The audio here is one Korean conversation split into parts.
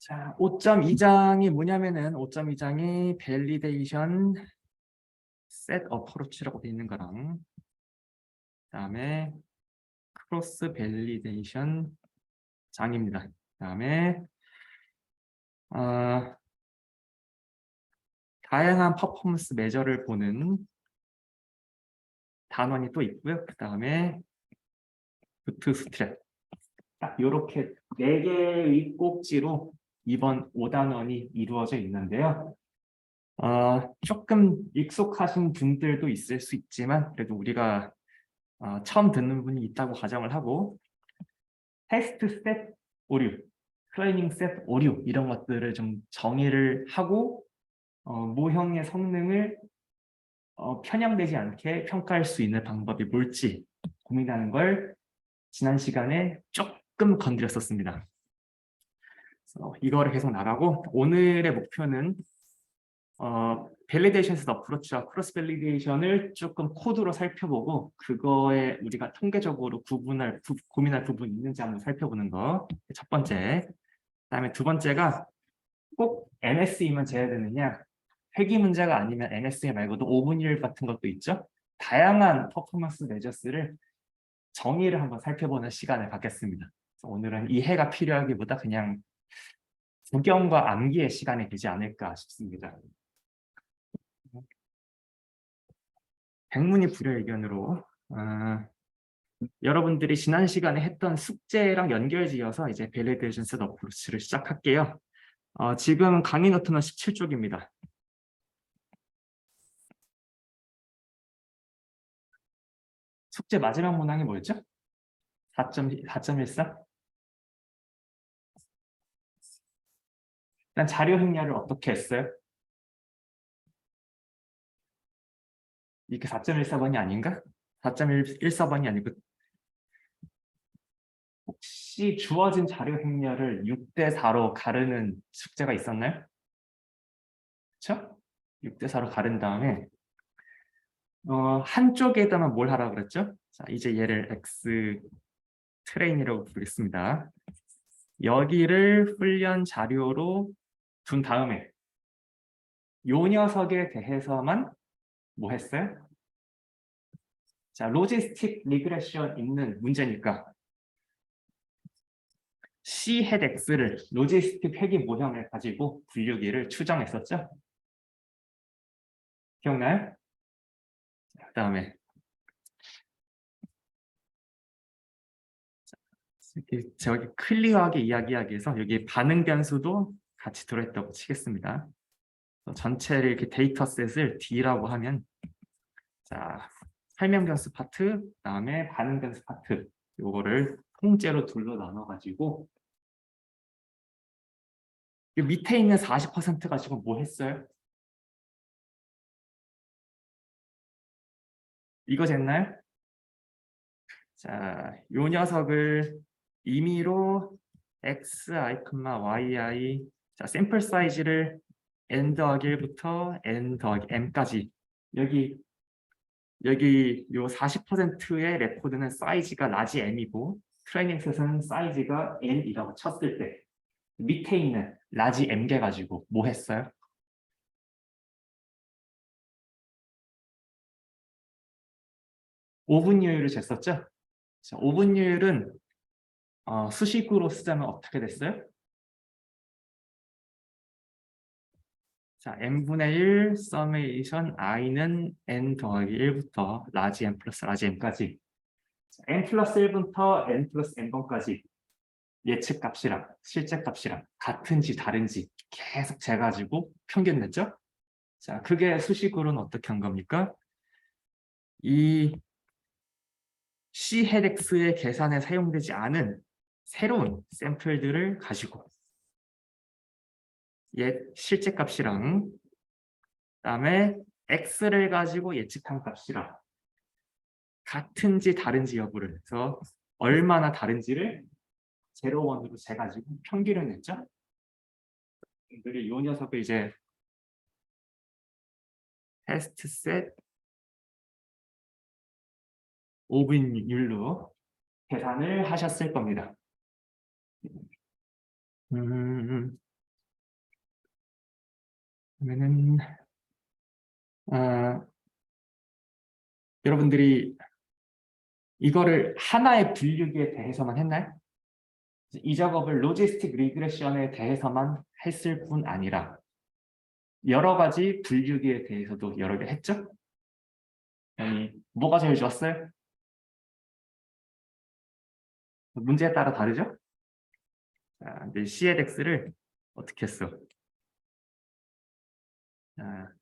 자, 5.2장이 뭐냐면은 5.2장이 밸리데이션 셋 어프로치라고 되어 있는 거랑 그다음에 크로스 밸리데이션 장입니다. 그다음에 다양한 퍼포먼스 메저를 보는 단원이 또 있고요. 그다음에 부트스트랩 딱 이렇게 4개의 꼭지로 이번 5단원이 이루어져 있는데요. 조금 익숙하신 분들도 있을 수 있지만 그래도 우리가 처음 듣는 분이 있다고 가정을 하고 테스트 셋 오류, 트레이닝 셋 오류 이런 것들을 좀 정의를 하고 모형의 성능을 편향되지 않게 평가할 수 있는 방법이 뭘지 고민하는 걸 지난 시간에 조금 건드렸었습니다. 그래서 이거를 계속 나가고 오늘의 목표는 밸리데이션 셋 어프로치와 크로스 밸리데이션을 조금 코드로 살펴보고 그거에 우리가 통계적으로 고민할 부분이 있는지 한번 살펴보는 거 첫 번째. 그다음에 두 번째가 꼭 NSE만 재야 되느냐, 회귀 문제가 아니면 NSE 말고도 5분 1 같은 것도 있죠. 다양한 퍼포먼스 메저스를 정의를 한번 살펴보는 시간을 갖겠습니다. 오늘은 이해가 필요하기보다 그냥 구경과 암기의 시간이 되지 않을까 싶습니다. 백문이 불여의견으로 여러분들이 지난 시간에 했던 숙제랑 연결지어서 이제 밸리데이션 셋 어프로치를 시작할게요. 지금 강의 노트는 17쪽입니다. 숙제 마지막 문항이 뭐였죠? 4.14? 일단 자료 행렬을 어떻게 했어요? 이게 4.14번이 아닌가? 4.14번이 아니고 혹시 주어진 자료 행렬을 6대4로 가르는 숙제가 있었나요? 그렇죠? 6대4로 가른 다음에 한쪽에다만 뭘 하라고 그랬죠? 자, 이제 얘를 X 트레인이라고 부르겠습니다. 여기를 훈련 자료로 둔 다음에 요 녀석에 대해서만 뭐 했어요? 자, 로지스틱 리그레션 있는 문제니까 C 헤드 X를 로지스틱 회귀 모형을 가지고 분류기를 추정했었죠? 기억나요? 그 다음에 저기 클리어하게 이야기하기 위해서 여기 반응 변수도 같이 들어있다고 치겠습니다. 전체를 이렇게 데이터셋을 D라고 하면 자, 설명 변수 파트, 그다음에 반응 변수 파트 요거를 통째로 둘로 나눠가지고 이 밑에 있는 40% 가지고 뭐 했어요? 이거 됐나요? 자, 요 녀석을 임의로 xi, yi 자, 샘플 사이즈를 n 더하기 1부터 n 더하기 m까지 여기 요 40%의 레코드는 사이즈가 라지 m이고 트레이닝 셋은 사이즈가 n이라고 쳤을 때 밑에 있는 라지 m개 가지고 뭐 했어요? 5분율을 쟀었죠? 자, 5분율은 수식으로 쓰자면 어떻게 됐어요? 자, n분의 1 서메이션 i는 n 더하기 1부터 라지 m 플러스 라지 m까지 n 플러스 1부터 n 플러스 n번까지 예측 값이랑 실제 값이랑 같은지 다른지 계속 재가지고 평균 냈죠? 자, 그게 수식으로는 어떻게 한 겁니까? 이 C 헤덱스의 계산에 사용되지 않은 새로운 샘플들을 가지고 실제 값이랑 그다음에 x를 가지고 예측한 값이랑 같은지 다른지 여부를 해서 얼마나 다른지를 0, 1으로 재가지고 평균을 냈죠. 이 녀석을 이제 테스트 셋 5분율로 계산을 하셨을 겁니다. 그러면은 여러분들이 이거를 하나의 분류기에 대해서만 했나요? 이 작업을 로지스틱 리그레션에 대해서만 했을 뿐 아니라 여러 가지 분류기에 대해서도 여러 개 했죠? 아니, 뭐가 제일 좋았어요? 문제에 따라 다르죠? 자, 근데 CLX를 어떻게 했어? 자,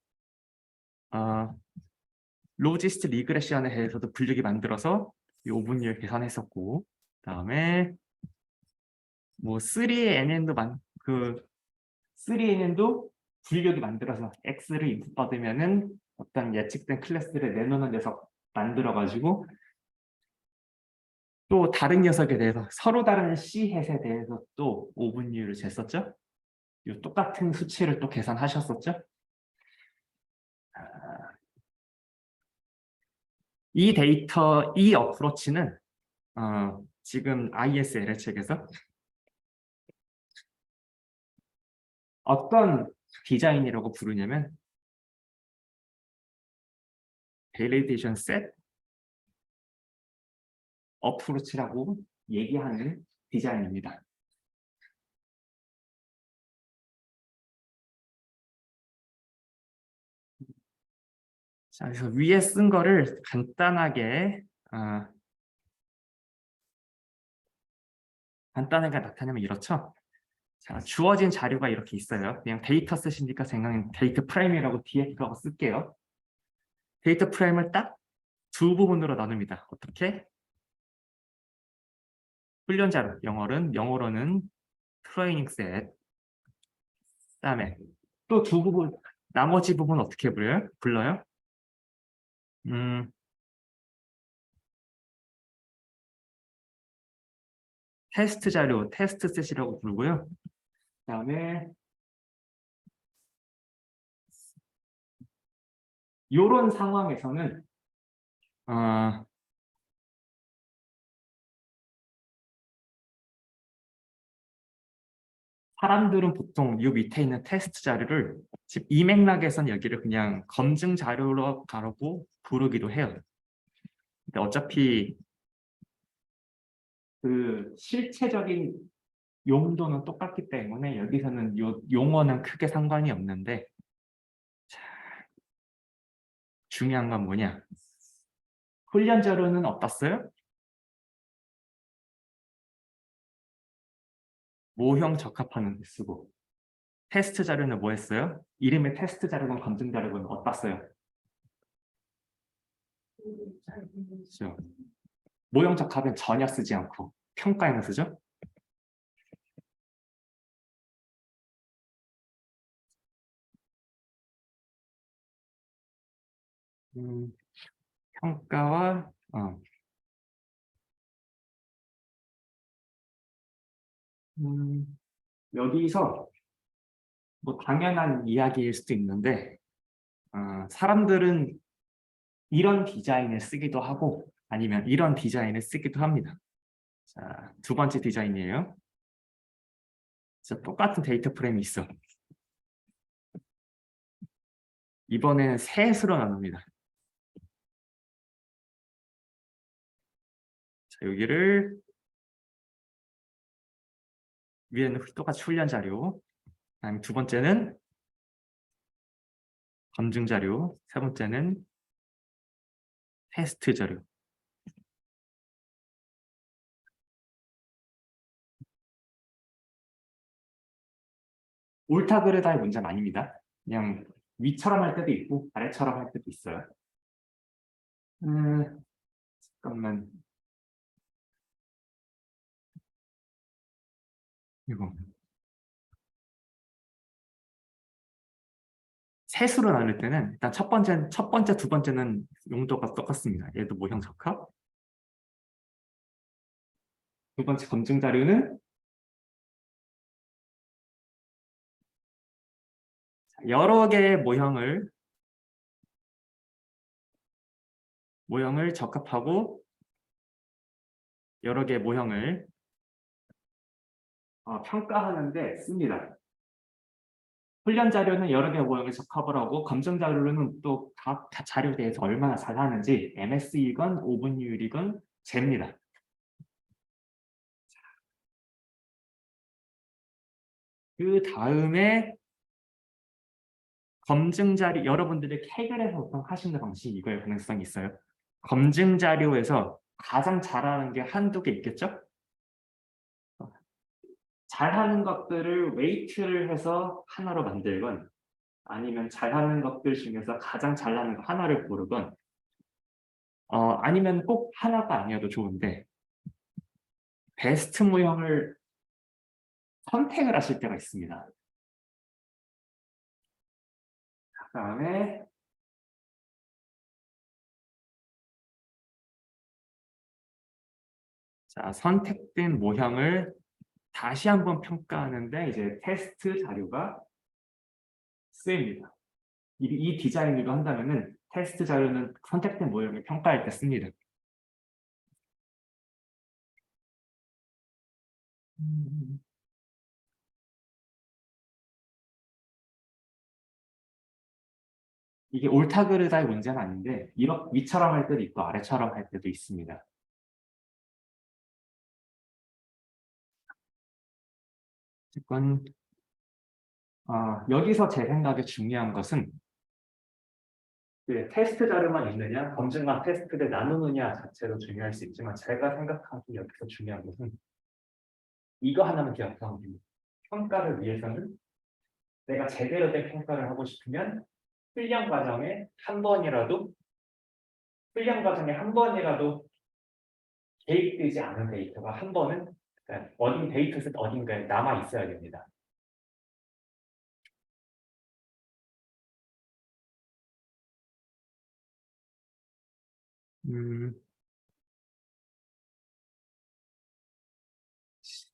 로지스틱 리그레션에 대해서도 분류기 만들어서 이 오분율 계산했었고, 그다음에 뭐 3NN도 그 3NN도 분류기 만들어서 X를 인풋 받으면은 어떤 예측된 클래스를 내놓는 데서 만들어가지고 또 다른 녀석에 대해서 서로 다른 C햇에 대해서 또 오분율을 쟀었죠? 이 똑같은 수치를 또 계산하셨었죠? 이 데이터, 이 어프로치는 지금 ISL 책에서 어떤 디자인이라고 부르냐면 밸리데이션 셋 어프로치라고 얘기하는 디자인입니다. 자, 그래서 위에 쓴 거를 간단하게 나타내면 이렇죠. 자, 주어진 자료가 이렇게 있어요. 그냥 데이터 쓰시니까 생각엔 데이터 프레임이라고 뒤에 그거 쓸게요. 데이터 프레임을 딱 두 부분으로 나눕니다. 어떻게? 훈련 자료, 영어로는 트레이닝 셋. 그다음에 또 두 부분, 나머지 부분 어떻게 불러요? 테스트 자료, 테스트 셋이라고 부르고요. 그다음에 이런 상황에서는 사람들은 보통 이 밑에 있는 테스트 자료를 지금 이 맥락에선 여기를 그냥 검증 자료로 가르고 부르기도 해요. 근데 어차피 그 실체적인 용도는 똑같기 때문에 여기서는 용어는 크게 상관이 없는데, 자, 중요한 건 뭐냐? 훈련 자료는 어떻어요? 모형 적합하는 데 쓰고, 테스트 자료는 뭐 했어요? 이름의 테스트 자료건 검증 자료건 어떻어요? 그렇죠. 모형 적합은 전혀 쓰지 않고 평가에만 쓰죠. 평가와 여기서 뭐 당연한 이야기일 수도 있는데 사람들은 이런 디자인을 쓰기도 하고 아니면 이런 디자인을 쓰기도 합니다. 자, 두 번째 디자인이에요. 자, 똑같은 데이터 프레임이 있어. 이번에는 셋으로 나눕니다. 자, 여기를 위에는 똑같이 훈련 자료, 그다음에 두 번째는 검증 자료, 세 번째는 테스트 자료. 옳다 그르다의 문제는 아닙니다. 그냥 위처럼 할 때도 있고 아래처럼 할 때도 있어요. 잠깐만. 이거 셋으로 나눌 때는 일단 첫 번째, 두 번째는 용도가 똑같습니다. 얘도 모형 적합. 두 번째 검증 자료는 여러 개의 모형을 적합하고 여러 개의 모형을 평가하는데 씁니다. 훈련 자료는 여러 개 모형을 적합을 하고 검증 자료는 또 각 자료에 대해서 얼마나 잘하는지 MS이건 오분율이건 잽니다. 그 다음에 검증 자료, 여러분들이 캐글에서 보통 하시는 방식이 이거일 가능성이 있어요. 검증 자료에서 가장 잘하는 게 한두 개 있겠죠? 잘하는 것들을 웨이트를 해서 하나로 만들건 아니면 잘하는 것들 중에서 가장 잘하는 거 하나를 고르건 아니면 꼭 하나가 아니어도 좋은데 베스트 모형을 선택을 하실 때가 있습니다. 그다음에 자, 선택된 모형을 다시 한번 평가하는데 이제 테스트 자료가 쓰입니다. 이 디자인으로 한다면은 테스트 자료는 선택된 모형을 평가할 때 씁니다. 이게 옳다 그르다의 문제는 아닌데 이렇게 위처럼 할 때도 있고 아래처럼 할 때도 있습니다. 어쨌건 여기서 제 생각에 중요한 것은 테스트 자료만 있느냐, 검증과 테스트를 나누느냐 자체로 중요할 수 있지만 제가 생각하기 여기서 중요한 것은 이거 하나만 기억하면 됩니다. 평가를 위해서는 내가 제대로 된 평가를 하고 싶으면 훈련 과정에 한 번이라도 개입되지 않은 데이터가 한 번은 어딘 데이터셋 어딘가에 남아 있어야 됩니다.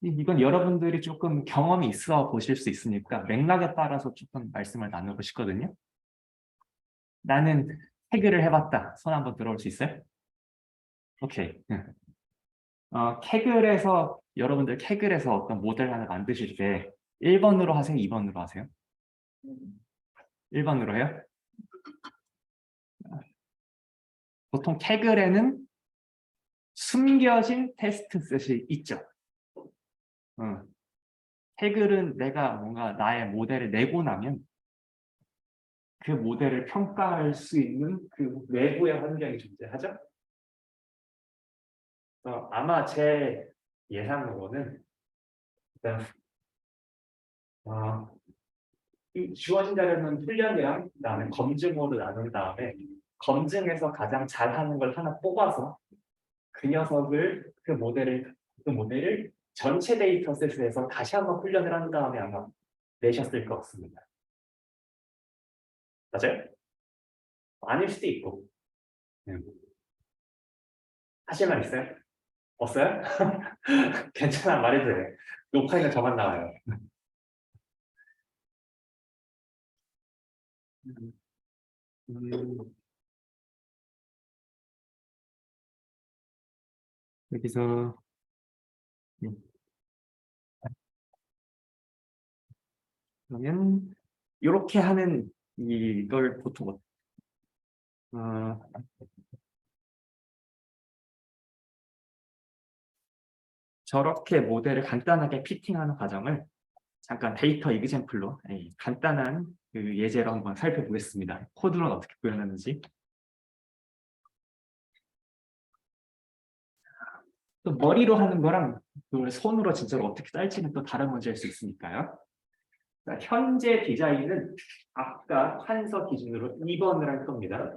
이건 여러분들이 조금 경험이 있어 보실 수 있으니까 맥락에 따라서 조금 말씀을 나누고 싶거든요. 나는 태그를 해봤다. 손 한번 들어올 수 있어요? 오케이. 여러분들 캐글에서 어떤 모델 하나 만드실 때 1번으로 하세요? 2번으로 하세요? 1번으로 해요? 보통 캐글에는 숨겨진 테스트 셋이 있죠. 캐글은 내가 뭔가 나의 모델을 내고 나면 그 모델을 평가할 수 있는 그 외부의 환경이 존재하죠. 아마 제 예상으로는 일단 이 주어진 자료는 훈련이랑 그다음에 검증으로 나눈 다음에 검증에서 가장 잘하는 걸 하나 뽑아서 그 모델을 전체 데이터셋에서 다시 한번 훈련을 한 다음에 아마 내셨을 것 같습니다. 맞아요? 아닐 수도 있고. 하실 말 있어요? 없어요? 괜찮아, 말해도 돼. 녹화에는 저만 나와요. 음, 여기서 그러면 이렇게 하는 이걸 보통 어, 저렇게 모델을 간단하게 피팅하는 과정을 잠깐 데이터 이그젬플로 간단한 그 예제로 한번 살펴보겠습니다. 코드는 어떻게 구현하는지. 또 머리로 하는 거랑 그걸 손으로 진짜로 어떻게 짤지는 또 다른 문제일 수 있으니까요. 자, 현재 디자인은 아까 환서 기준으로 2번을 할 겁니다.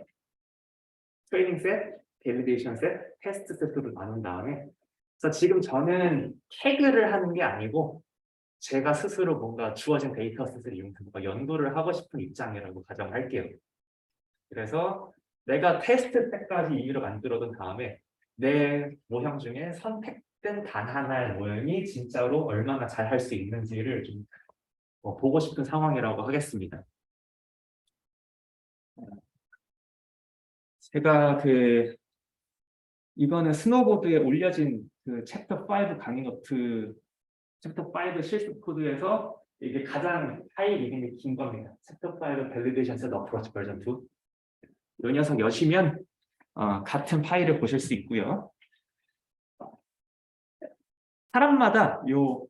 트레이닝 셋, 밸리데이션 셋, 테스트 셋으로 나눈 다음에 그래서 지금 저는 태그를 하는 게 아니고 제가 스스로 뭔가 주어진 데이터셋을 이용해서 뭔가 연구를 하고 싶은 입장이라고 가정할게요. 그래서 내가 테스트 셋까지 임의로 만들어둔 다음에 내 모형 중에 선택된 단 하나의 모형이 진짜로 얼마나 잘 할 수 있는지를 좀 보고 싶은 상황이라고 하겠습니다. 제가 이거는 스노보드에 올려진 그 챕터 5 강의 노트 챕터 5 실습 코드에서 이게 가장 파일 이름이 긴 겁니다. 챕터 5 Validation Set Approach 버전 2. 이 녀석 여시면 같은 파일을 보실 수 있고요. 사람마다 요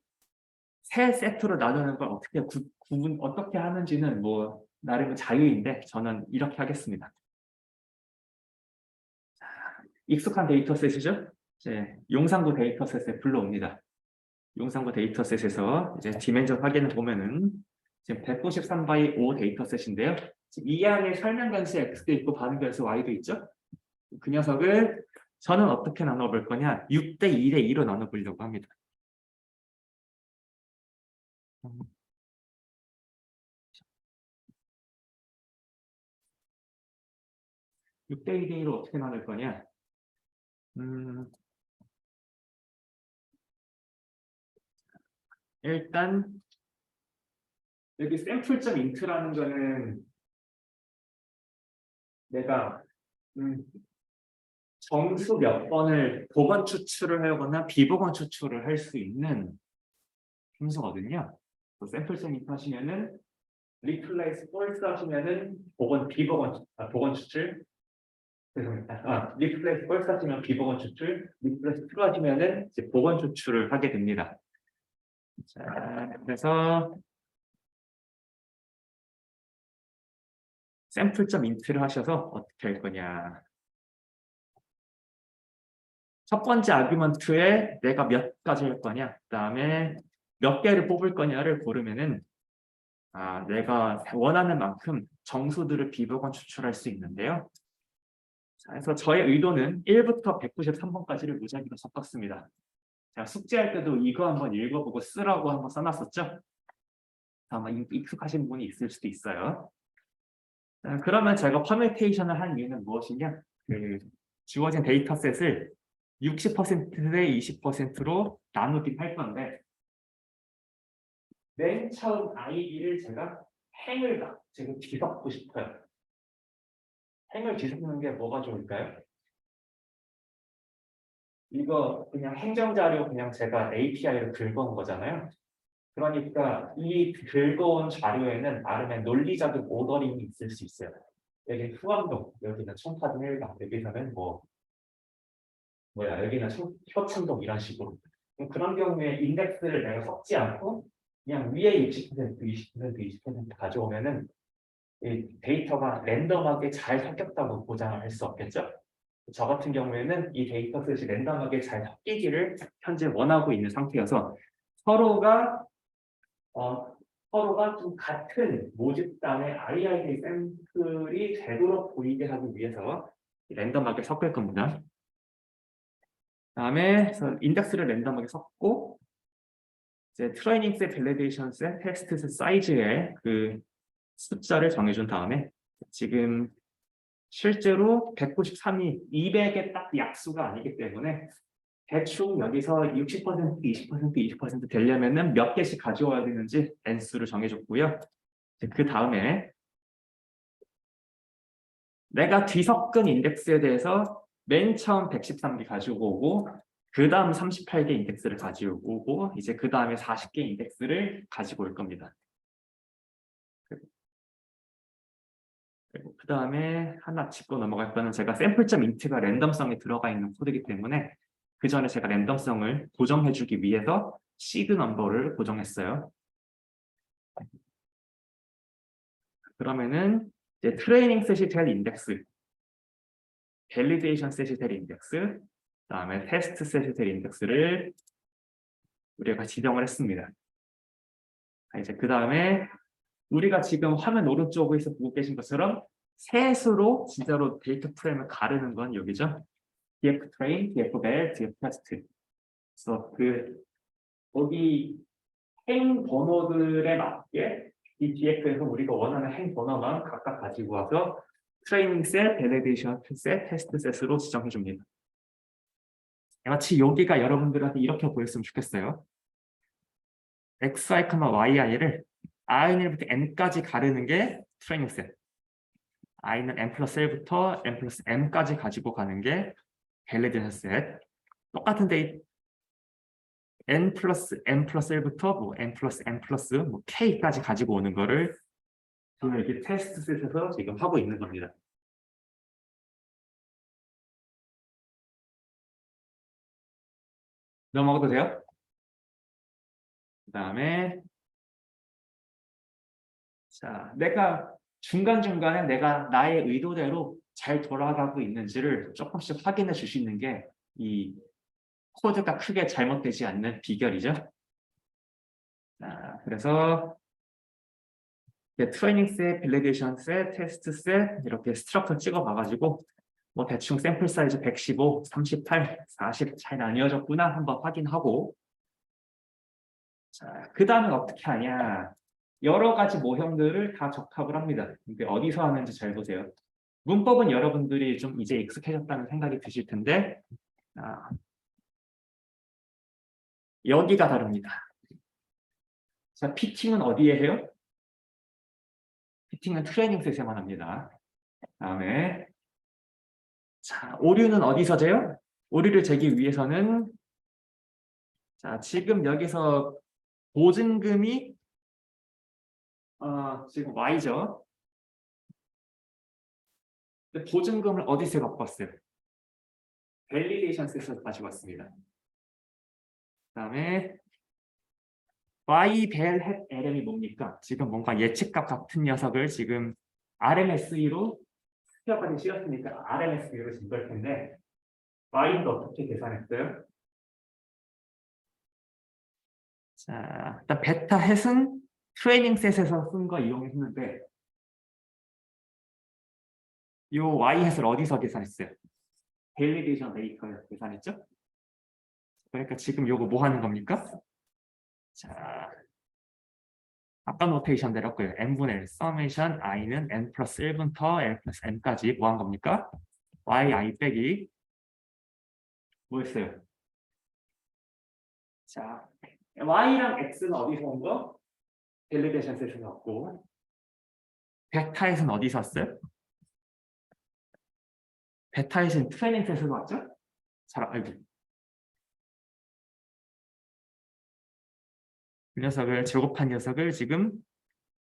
세 세트로 나누는 걸 어떻게 구분 어떻게 하는지는 뭐 나름의 자유인데 저는 이렇게 하겠습니다. 익숙한 데이터셋이죠. 이제 용산구 데이터셋에 불러옵니다. 용산구 데이터셋에서 이제 디멘전 확인을 보면은 지금 193 by 5 데이터셋인데요. 지금 이 안에 설명 변수 x도 있고 반응 변수 y도 있죠. 그 녀석을 저는 어떻게 나눠볼 거냐? 6대 2대 2로 나눠보려고 합니다. 6대 2대 2로 어떻게 나눌 거냐? 일단 여기 샘플.int라는 거는 내가 정수 몇 번을 복원 추출을 하거나 비복원 추출을 할 수 있는 함수거든요. 샘플.int 하시면은 replace false 하시면은 복원 추출. 죄송합니다. replace false 하시면 비복원 추출, replace true 하시면은 이제 복원 추출을 하게 됩니다. 자, 그래서 샘플.int를 하셔서 어떻게 할 거냐? 첫 번째 아규먼트에 내가 몇 가지 할 거냐, 그 다음에 몇 개를 뽑을 거냐를 고르면은 내가 원하는 만큼 정수들을 비복원 추출할 수 있는데요. 자, 그래서 저의 의도는 1부터 193번까지를 무작위로 섞었습니다. 제가 숙제할 때도 이거 한번 읽어보고 쓰라고 한번 써놨었죠. 아마 익숙하신 분이 있을 수도 있어요. 자, 그러면 제가 퍼뮤테이션을 한 이유는 무엇이냐? 주어진 데이터셋을 60%대 20%로 나누긴 할 건데 맨 처음 아이디를 제가 행을 지금 뒤섞고 싶어요. 행을 뒤섞는 게 뭐가 좋을까요? 이거 그냥 행정자료 그냥 제가 API로 긁어온 거잖아요. 그러니까 이 긁어온 자료에는 나름의 논리적인 오더링이 있을 수 있어요. 여기 후암동, 여기는 청파동 1강, 여기서는 여기는 효창동 이런 식으로. 그런 경우에 인덱스를 내가 섞지 않고 그냥 위에 60%, 20%, 20% 가져오면은 이 데이터가 랜덤하게 잘 섞였다고 보장을 할 수 없겠죠? 저 같은 경우에는 이 데이터셋이 랜덤하게 잘 섞이기를 현재 원하고 있는 상태여서 서로가 좀 같은 모집단의 IID 샘플이 되도록 보이게 하기 위해서 랜덤하게 섞을 겁니다. 다음에 인덱스를 랜덤하게 섞고 이제 트레이닝 셋, 밸리데이션 셋, 테스트 셋 사이즈의 그 숫자를 정해준 다음에 지금 실제로 193이 200의 딱 약수가 아니기 때문에 대충 여기서 60%, 20%, 20% 되려면은 몇 개씩 가져와야 되는지 n수를 정해줬고요. 그 다음에 내가 뒤섞은 인덱스에 대해서 맨 처음 113개 가지고 오고 그 다음 38개 인덱스를 가지고 오고 이제 그 다음에 40개 인덱스를 가지고 올 겁니다. 그리고 그 다음에 하나 짚고 넘어갈 거는 제가 샘플.int가 랜덤성이 들어가 있는 코드이기 때문에 그 전에 제가 랜덤성을 고정해주기 위해서 시드 넘버를 고정했어요. 그러면은 이제 트레이닝 셋이 될 인덱스, 밸리데이션 셋이 될 인덱스, 그다음에 테스트 셋이 될 인덱스를 우리가 지정을 했습니다. 이제 그 다음에 우리가 지금 화면 오른쪽에서 보고 계신 것처럼 셋으로 진짜로 데이터 프레임을 가르는 건 여기죠. df train, df val, df test. 그래서 거기 행 번호들에 맞게 이 df에서 우리가 원하는 행 번호만 각각 가지고 와서 트레이닝 셋, 밸리데이션 셋, 테스트 셋으로 지정해 줍니다. 마치 여기가 여러분들한테 이렇게 보였으면 좋겠어요. xi, yi를 i는부터 n까지 가르는 게 트레이닝 셋. i는 n 플러스 1부터 n 플러스 m까지 가지고 가는 게 밸리데이션 셋. 똑같은 n 플러스 n 플러스 1부터 뭐 n 플러스 n 플러스 뭐 k까지 가지고 오는 거를 지금 이렇게 테스트 셋에서 지금 하고 있는 겁니다. 넘어가도 돼요? 그 다음에 자, 내가 중간중간에 내가 나의 의도대로 잘 돌아가고 있는지를 조금씩 확인해 줄 수 있는 게 이 코드가 크게 잘못되지 않는 비결이죠. 자, 그래서 트레이닝 셋, 밸리데이션 셋, 테스트 셋 이렇게 스트럭처 찍어봐가지고 뭐 대충 샘플 사이즈 115, 38, 40 잘 나뉘어졌구나 한번 확인하고 자, 그 다음에 어떻게 하냐 여러 가지 모형들을 다 적합을 합니다. 근데 어디서 하는지 잘 보세요. 문법은 여러분들이 좀 이제 익숙해졌다는 생각이 드실 텐데 여기가 다릅니다. 자, 피팅은 어디에 해요? 피팅은 트레이닝 셋에만 합니다. 다음에 자, 오류는 어디서 재요? 오류를 재기 위해서는 자, 지금 여기서 보증금이 지금 Y죠. 근데 보증금을 어디서 갖고 왔어요? 밸리데이션 셋에서 가지고 왔습니다. 그다음에 Y 벨 햇 LM이 뭡니까? 지금 뭔가 예측값 같은 녀석을 지금 RMSE로 스퀘어까지 씌웠으니까 RMSE로 증거할 텐데 Y는 어떻게 계산했어요? 자, 일단 베타 햇은 트레이닝 셋에서 쓴 거 이용했는데 이 Y 햇을 어디서 계산했어요? 밸리데이션 데이터에서 계산했죠? 그러니까 지금 요거 뭐 하는 겁니까? 자, 아까 노테이션 내렸고요. n분의 1, 서메이션 i는 n 플러스 1부터 l 플러스 n까지 뭐 한 겁니까? yi 빼기 뭐였어요? 자, y랑 x는 어디서 온 거? 밸리데이션 셋에서 왔고 베타에서는 어디서 왔어요? 베타에서는 트레이닝 셋에서 왔죠? 잘 알고 그 녀석을 제곱한 녀석을 지금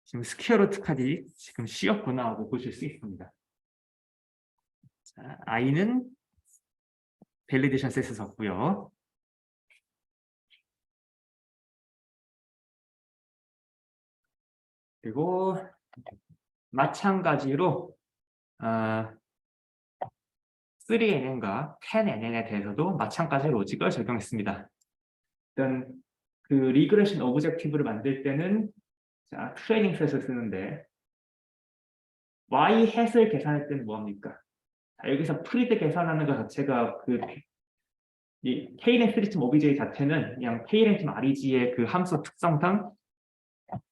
스퀘어 루트까지 지금 씌웠구나 하고 보실 수 있습니다. 자, i는 밸리데이션 셋에서 왔고요. 그리고 마찬가지로 3NN과 10NN에 대해서도 마찬가지 로직을 적용했습니다. 일단 그 리그레션 오브젝티브를 만들 때는 자, 트레이닝 셋을 쓰는데 y 햇을 계산할 때는 뭐합니까? 여기서 프리드 계산하는 것 자체가 이 K랭 3점 OBJ 자체는 그냥 K랭 REG의 그 함수 특성상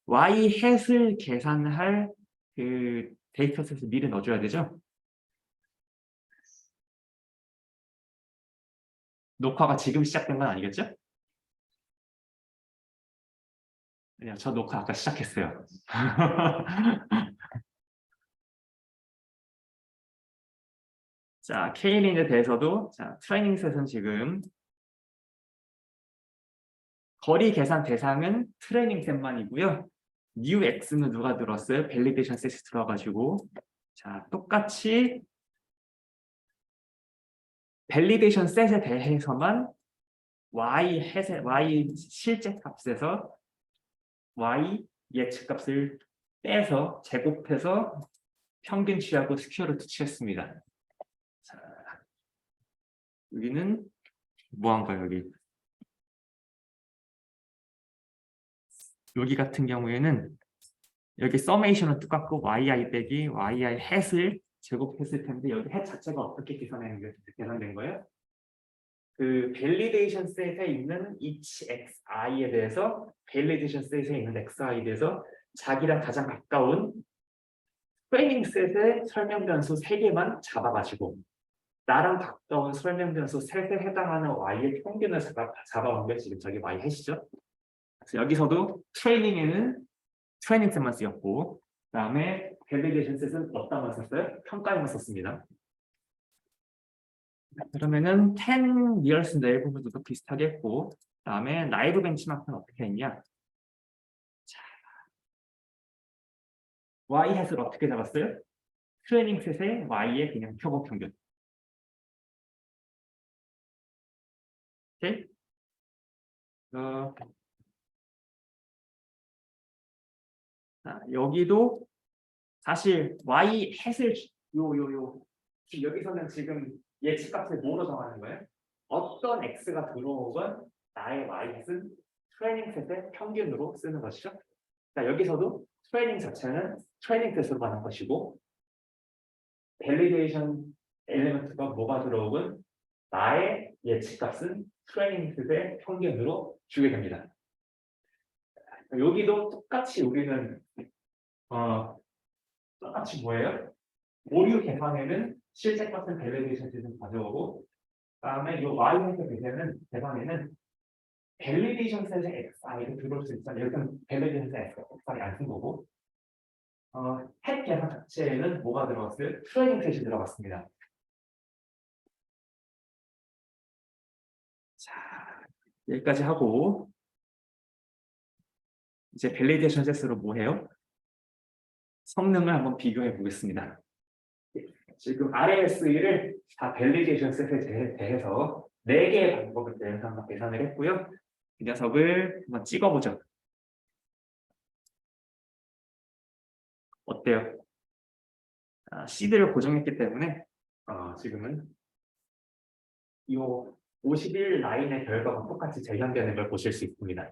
y 햇을 계산할 그 데이터셋을 미리 넣어줘야 되죠. 녹화가 지금 시작된 건 아니겠죠? 아니요, 저 녹화 아까 시작했어요. 자, K린에 대해서도 자, 트레이닝 셋은 지금 거리 계산 대상은 트레이닝 셋만이고요. new x는 누가 들었어요? 밸리데이션 셋이 들어가지고 자, 똑같이 밸리데이션 셋에 대해서만 y 실제 값에서 y 예측 값을 빼서 제곱해서 평균 취하고 스퀘어 루트 취했습니다. 자, 여기는 뭐 한 거예요, 여기 같은 경우에는 여기 서메이션은 똑같고 yi 빼기 yi 햇을 제곱했을 텐데 여기 햇 자체가 어떻게 계산된 거예요? 그 밸리데이션 셋에 있는 each xi에 대해서 밸리데이션 셋에 있는 xi에 대해서 자기랑 가장 가까운 트레이닝 셋의 설명 변수 3개만 잡아가지고 나랑 가까운 설명 변수 셋에 해당하는 y의 평균을 잡아온 게 지금 저기 y 햇이죠. 그래서 여기서도 트레이닝에는 트레이닝 셋만 쓰였고 그다음에 밸리데이션 셋은 어디다만 썼어요? 평가에만 썼습니다. 그러면은 10 years 내일 부분도 비슷하게 했고 그다음에 나이브 벤치마크는 어떻게 했냐? 자, y 햇을 어떻게 잡았어요? 트레이닝 셋의 y의 그냥 표본 평균. 오케이? 자, 여기도 사실 y 햇을 여기서는 지금 예측값을 뭐로 정하는 거예요? 어떤 x가 들어오건 나의 y 햇은 트레이닝 셋의 평균으로 쓰는 것이죠. 자, 여기서도 트레이닝 자체는 트레이닝 셋으로 가는 것이고 밸리데이션 엘리먼트가 뭐가 들어오건 나의 예측값은 트레이닝 셋의 평균으로 주게 됩니다. 여기도 똑같이 우리는 똑같이 뭐예요? 오류 계산에는 실제 값은 밸리데이션 셋을 가져오고 그다음에 이 y에서 계산에는 밸리데이션 셋의 xi를 들어올 수 있잖아요. 여기는 밸리데이션 셋의 xi 안 쓴 거고 햇 계산 자체에는 뭐가 들어갔어요? 트레이닝 셋이 들어갔습니다. 자, 여기까지 하고 이제 밸리데이션 셋으로 뭐 해요? 성능을 한번 비교해 보겠습니다. 지금 RLS를 다 밸리데이션 셋에 대해서 4개의 방법을 대해서 계산을 했고요. 이 녀석을 한번 찍어보죠. 어때요? 시드를 고정했기 때문에 지금은 이 51 라인의 결과가 똑같이 재현되는 걸 보실 수 있습니다.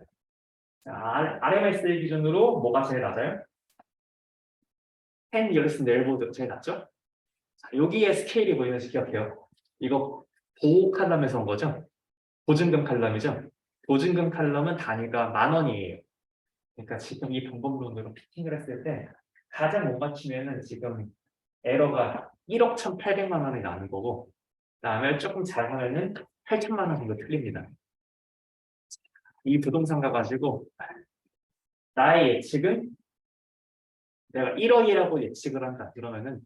자, RMS 기준으로 뭐가 제일 낮아요? 10 열스 넬보드 제일 낮죠? 자, 여기에 스케일이 보이는지 기억해요. 이거 보호 칼럼에서 온 거죠? 보증금 칼럼이죠? 보증금 칼럼은 단위가 10,000원이에요. 그러니까 지금 이 방법론으로 피팅을 했을 때 가장 못 맞추면은 지금 에러가 1억 1,800만 원이 나는 거고 그다음에 조금 잘하면은 8천만 원 정도 틀립니다. 이 부동산 가가지고 나의 예측은 내가 1억이라고 예측을 한다. 그러면은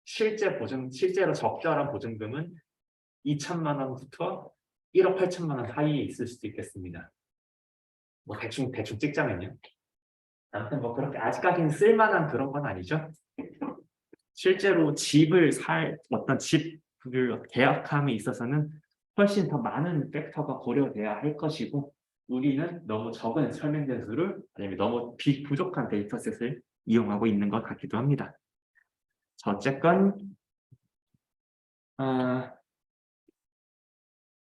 실제로 적절한 보증금은 2천만 원부터 1억 8천만 원 사이에 있을 수도 있겠습니다. 뭐 대충 찍자면요. 아무튼 뭐 그렇게 아직까지는 쓸만한 그런 건 아니죠. 실제로 집을 어떤 집을 계약함에 있어서는 훨씬 더 많은 팩터가 고려돼야 할 것이고 우리는 너무 적은 설명 대수를 아니면 너무 부족한 데이터셋을 이용하고 있는 것 같기도 합니다. 어쨌건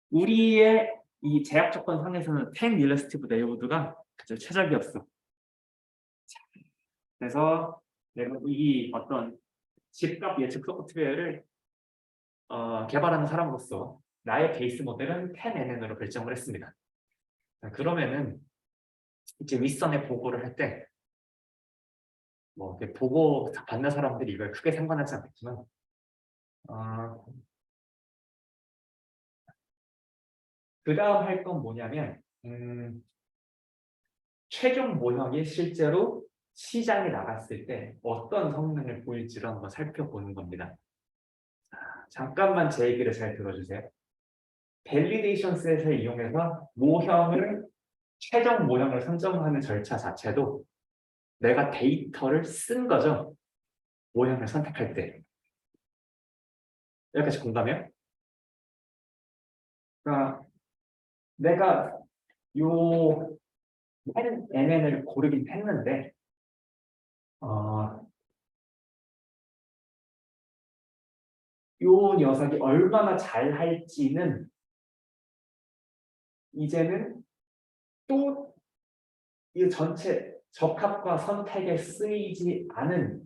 우리의 이 제약 조건 상에서는 10 일러스티브 네이버드가 가장 최적이었어. 그래서 내가 이 어떤 집값 예측 소프트웨어를 개발하는 사람으로서 나의 베이스 모델은 10NN으로 결정을 했습니다. 그러면은 이제 윗선에 보고를 할 때 뭐 보고 받는 사람들이 이걸 크게 상관하지 않겠지만 그 다음 할 건 뭐냐면 최종 모형이 실제로 시장에 나갔을 때 어떤 성능을 보일지를 한번 살펴보는 겁니다. 잠깐만 제 얘기를 잘 들어주세요. 밸리데이션 셋을 이용해서 최종 모형을 선정하는 절차 자체도 내가 데이터를 쓴 거죠. 모형을 선택할 때. 여기까지 공감해요? 그러니까 내가 요 NN을 고르긴 했는데 요 녀석이 얼마나 잘 할지는 이제는 또 이 전체 적합과 선택에 쓰이지 않은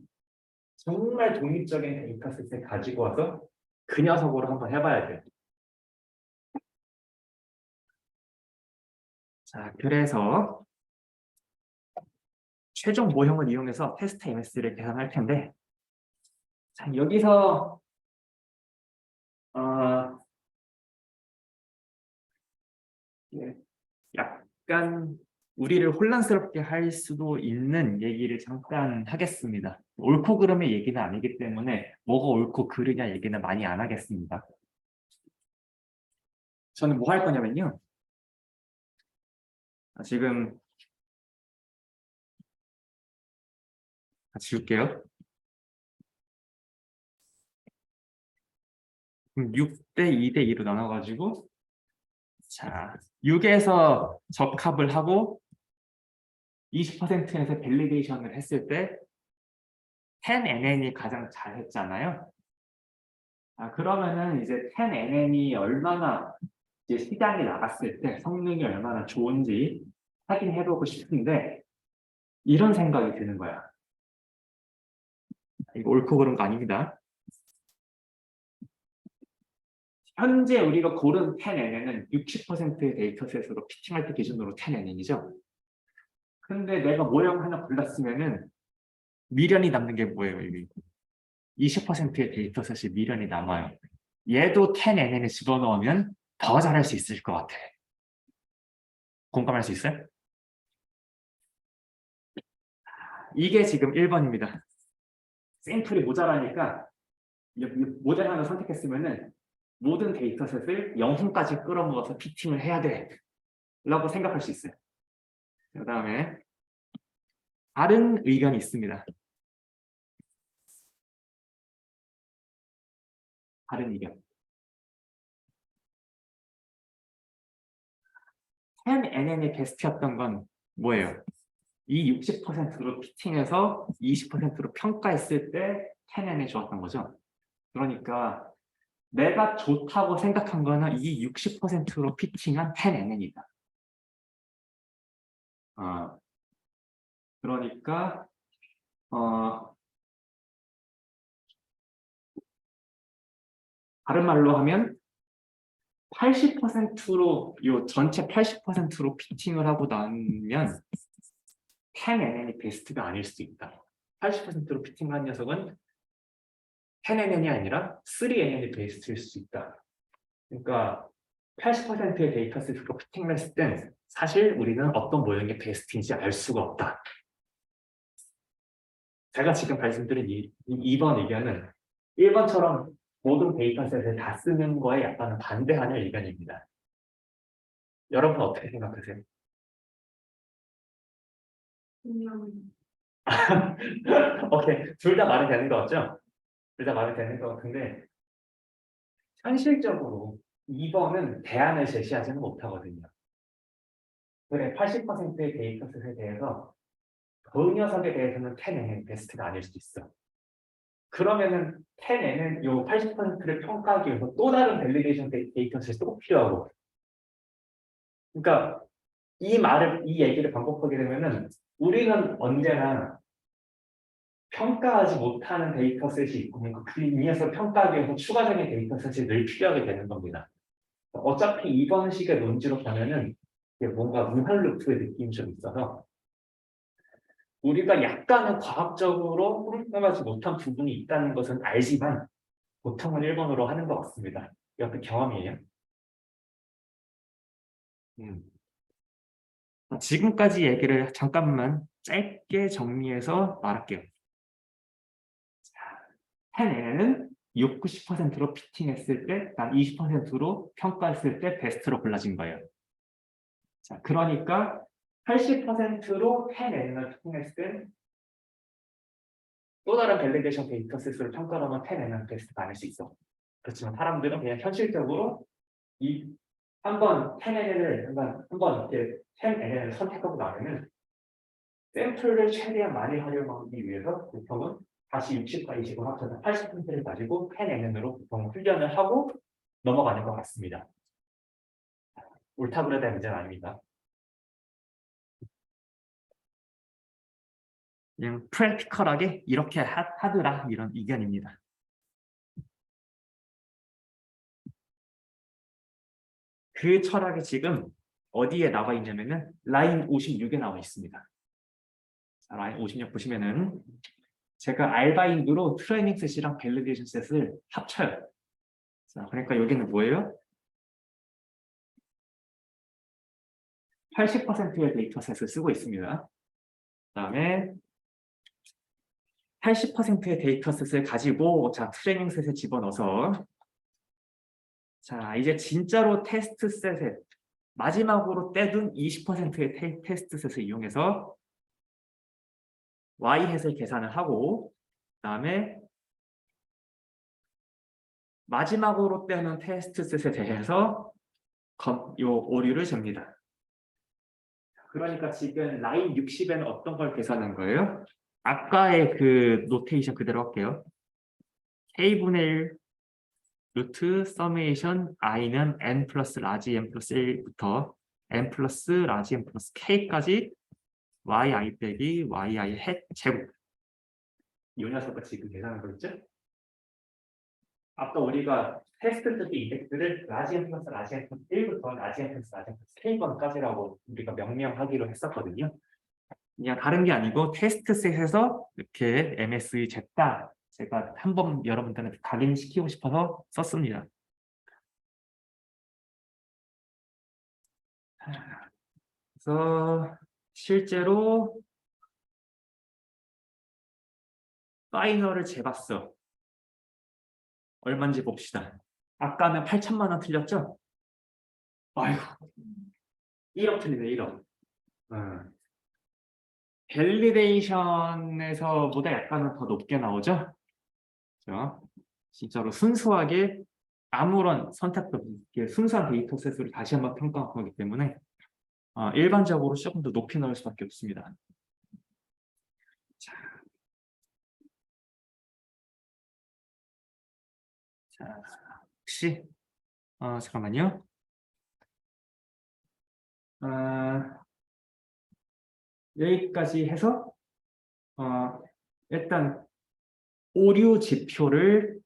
정말 독립적인 데이터셋을 가지고 와서 그 녀석으로 한번 해봐야 돼요. 자, 그래서 최종 모형을 이용해서 테스트 MS를 계산할 텐데 자, 여기서 약간 우리를 혼란스럽게 할 수도 있는 얘기를 잠깐 하겠습니다. 옳고 그름의 얘기는 아니기 때문에 뭐가 옳고 그르냐 얘기는 많이 안 하겠습니다. 저는 뭐 할 거냐면요. 지금 지울게요. 6대 2대 2로 나눠가지고 자 6에서 적합을 하고 20%에서 밸리데이션을 했을 때 10NN이 가장 잘했잖아요. 그러면은 이제 10NN이 얼마나 이제 시장에 나갔을 때 성능이 얼마나 좋은지 확인해보고 싶은데 이런 생각이 드는 거야. 이거 옳고 그른 거 아닙니다. 현재 우리가 고른 10NN은 60%의 데이터셋으로 피팅할 때 기준으로 10NN이죠. 근데 내가 모형 하나 골랐으면은 미련이 남는 게 뭐예요? 여기 20%의 데이터셋이 미련이 남아요. 얘도 10NN에 집어넣으면 더 잘할 수 있을 것 같아. 공감할 수 있어요? 이게 지금 1번입니다. 샘플이 모자라니까 모델 하나 선택했으면은 모든 데이터셋을 0분까지 끌어모아서 피팅을 해야 돼 라고 생각할 수 있어요. 그 다음에 다른 의견이 있습니다. 다른 의견. 10NN이 베스트였던 건 뭐예요? 이 60%로 피팅해서 20%로 평가했을 때 10NN이 좋았던 거죠. 그러니까 내가 좋다고 생각한 거는 이 60%로 피팅한 10NN이다. 그러니까 다른 말로 하면 80%로 요 전체 80%로 피팅을 하고 나면 10NN이 베스트가 아닐 수 있다. 80%로 피팅한 녀석은 10NN이 아니라 3NN이 베스트일 수 있다. 그러니까 80%의 데이터셋으로 피팅을 했을 땐 사실 우리는 어떤 모형이 베스트인지 알 수가 없다. 제가 지금 말씀드린 2번 의견은 1번처럼 모든 데이터셋을 다 쓰는 거에 약간 반대하는 의견입니다. 여러분 어떻게 생각하세요? 오케이, 둘 다 말이 되는 거 같죠? 둘 다 말이 되는 것 같은데 현실적으로 2번은 대안을 제시하지는 못하거든요. 그래, 80%의 데이터셋에 대해서 그 녀석에 대해서는 10N은 베스트가 아닐 수도 있어. 그러면은 10N은 요 80%를 평가하기 위해서 또 다른 밸리데이션 데이터셋이 또 필요하고. 그러니까 이 얘기를 반복하게 되면은 우리는 언제나 평가하지 못하는 데이터셋이 있고 그 위에서 평가하기 위해서 추가적인 데이터셋이 늘 필요하게 되는 겁니다. 어차피 이번 식의 논지로 가면은 뭔가 무한 루프의 느낌이 좀 있어서 우리가 약간은 과학적으로 꼼꼼하지 못한 부분이 있다는 것은 알지만 보통은 1번으로 하는 것 같습니다. 이것도 경험이에요. 지금까지 얘기를 잠깐만 짧게 정리해서 말할게요. 10N은 60%로 피팅했을 때, 단 20%로 평가했을 때 베스트로 골라진 거예요. 자, 그러니까 80%로 10N을 피팅했을 때 또 다른 밸리데이션 데이터셋으로 평가하면 10N은 베스트가 아닐 수 있어. 그렇지만 사람들은 그냥 현실적으로 이 한번 10N을 한번 이렇게 10N을 선택하고 나면은 샘플을 최대한 많이 활용하기 위해서 보통은 다시 60과 20을 합쳐서 80%를 가지고 10NN으로 보통 훈련을 하고 넘어가는 것 같습니다. 옳다 그러다 문제는 아닙니다. 그냥 프랙티컬하게 이렇게 하더라 이런 의견입니다. 그 철학이 지금 어디에 나와 있냐면은 라인 56에 나와 있습니다. 자, 라인 56 보시면은 제가 알바인으로 트레이닝 셋이랑 밸리데이션 셋을 합쳐요. 자, 그러니까 여기는 뭐예요? 80%의 데이터셋을 쓰고 있습니다. 그다음에 80%의 데이터셋을 가지고 자 트레이닝 셋에 집어넣어서 자 이제 진짜로 테스트 셋에 마지막으로 떼둔 20%의 테스트 셋을 이용해서 y-햇을 계산을 하고 그다음에 마지막으로 떼는 테스트 셋에 대해서 요 오류를 잽니다. 그러니까 지금 라인 60에는 어떤 걸 계산한 거예요? 아까의 그 노테이션 그대로 할게요. k분의 1 루트 서메이션 i는 n 플러스 라지 n 플러스 1부터 n 플러스 라지 n 플러스 k까지 yi 빼기 yi 햇 제곱. 이 녀석과 지금 계산한 거였죠? 아까 우리가 테스트 때 인덱스를 라지 n 플러스 라지 n 플러스 1부터 라지 n 플러스 라지 n 플러스 k번까지라고 우리가 명명하기로 했었거든요. 그냥 다른 게 아니고 테스트 셋에서 이렇게 MSE 쟀다. 제가 한번 여러분들한테 각인시키고 싶어서 썼습니다. 그래서 실제로 파이널을 재봤어. 얼마인지 봅시다. 아까는 8천만 원 틀렸죠? 아휴, 1억 틀리네, 1억. 밸리데이션에서보다 약간은 더 높게 나오죠? 그렇죠? 진짜로 순수하게 아무런 선택도 없게 순수한 데이터 셋으로 다시 한번 평가한 거기 때문에 일반적으로 조금 더 높이 나올 수밖에 없습니다. 자, 혹시 잠깐만요. 여기까지 해서 일단 오류 지표를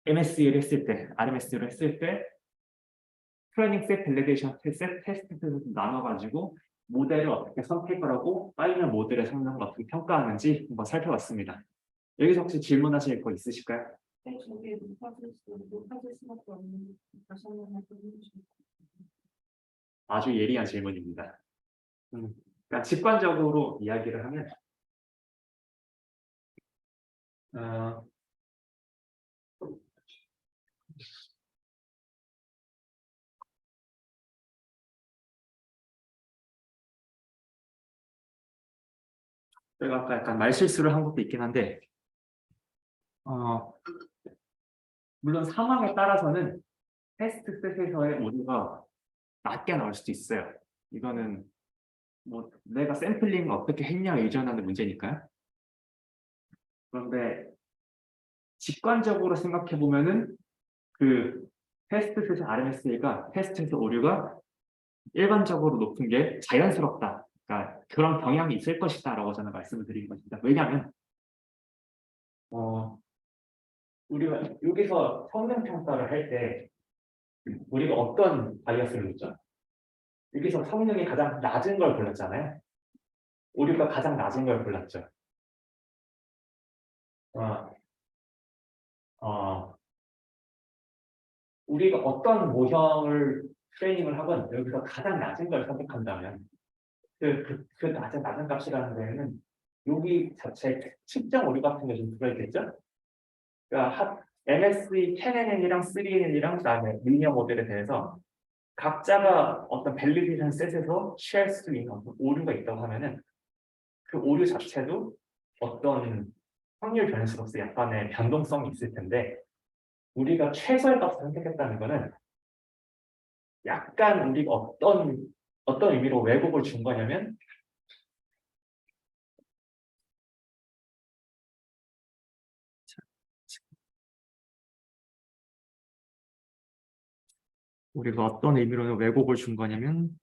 MSE를 했을 때, RMSE를 했을 때 트레이닝 셋, 밸리데이션 셋, 테스트 셋을 나눠가지고 모델을 어떻게 선택을 하고 파이널 모델의 성능을 어떻게 평가하는지 한번 살펴봤습니다. 여기서 혹시 질문하실 거 있으실까요? 네, 저게 높아질 수밖에 없는 다시 한번 해주시면. 아주 예리한 질문입니다. 그러니까 직관적으로 이야기를 하면 제가 아까 약간 말실수를 한 것도 있긴 한데 물론 상황에 따라서는 테스트 셋에서의 오류가 낮게 나올 수도 있어요. 이거는 뭐 내가 샘플링을 어떻게 했냐에 의존하는 문제니까요. 그런데 직관적으로 생각해 보면은 그 테스트 셋의 RMS가 테스트 셋의 오류가 일반적으로 높은 게 자연스럽다. 그러니까 그런 경향이 있을 것이다라고 저는 말씀을 드린 것입니다. 왜냐하면 우리가 여기서 성능 평가를 할 때 우리가 어떤 바이어스를 넣죠? 여기서 성능이 가장 낮은 걸 골랐잖아요. 오류가 가장 낮은 걸 골랐죠. 어, 어, 우리가 어떤 모형을 트레이닝을 하건 여기서 가장 낮은 걸 선택한다면 그 낮은 값이라는 데에는 여기 자체 측정 오류 같은 게 좀 들어있겠죠? 그러니까 MSE 10NN이랑 3NN이랑 그다음에 리니어 모델에 대해서 각자가 어떤 밸리데이션 셋에서 취할 수 있는 어떤 오류가 있다고 하면은 그 오류 자체도 어떤 확률 변수로서 약간의 변동성이 있을 텐데 우리가 최소의 값을 선택했다는 거는 약간 우리가 어떤 의미로 왜곡을 준 거냐면 우리가 어떤 의미로 왜곡을 준 거냐면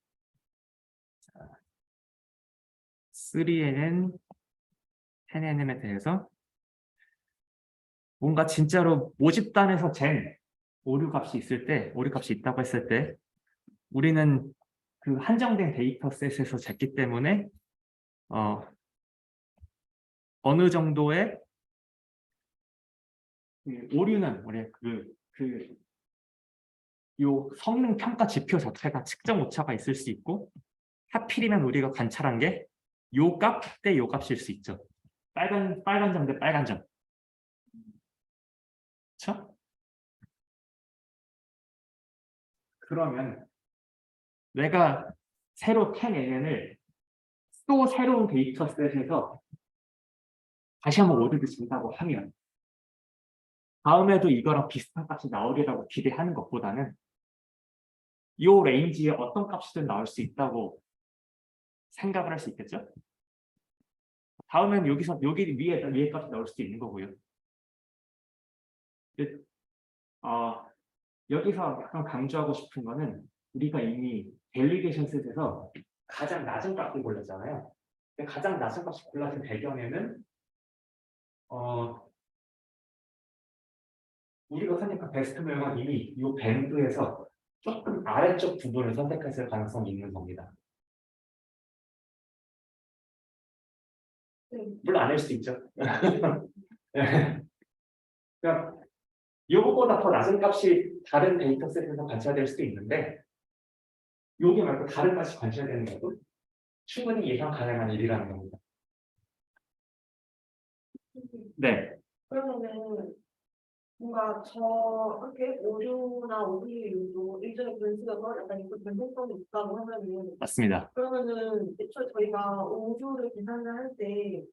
3NN, 10NN에 대해서 뭔가 진짜로 모집단에서 잰 오류 값이 있을 때, 오류 값이 있다고 했을 때 우리는 그 한정된 데이터 셋에서 쟀기 때문에 어느 정도의 오류는 우리 요 성능 평가 지표 자체가 측정 오차가 있을 수 있고 하필이면 우리가 관찰한 게 요 값 대 요 값일 수 있죠. 빨간 점 대 빨간 점. 그렇죠? 그러면 내가 새로 10NN을 또 새로운 데이터셋에서 다시 한번 오류를 준다고 하면 다음에도 이거랑 비슷한 값이 나오리라고 기대하는 것보다는 이 레인지에 어떤 값이든 나올 수 있다고 생각을 할 수 있겠죠? 다음엔 여기서 여기 위에 값이 나올 수도 있는 거고요. 근데, 여기서 약간 강조하고 싶은 거는 우리가 이미 밸리데이션 셋에서 가장 낮은 값을 골랐잖아요. 근데 가장 낮은 값이 골라진 배경에는 우리가 선택한 베스트 모형은 이미 이 밴드에서 조금 아래쪽 부분을 선택했을 가능성이 있는 겁니다. 물론 아닐 수도 있죠. 네. 그러니까 이거보다 더 낮은 값이 다른 데이터셋에서 관찰될 수도 있는데 여기 말고 다른 값이 관찰되는 것도 충분히 예상 가능한 일이라는 겁니다. 네. 그러면은 뭔가 저렇게 오류나 오류의 요소 일종의 변수여서 약간 이거 변동성이 있다고 하면은 맞습니다. 그러면은 애초에 저희가 오류를 계산을 할 때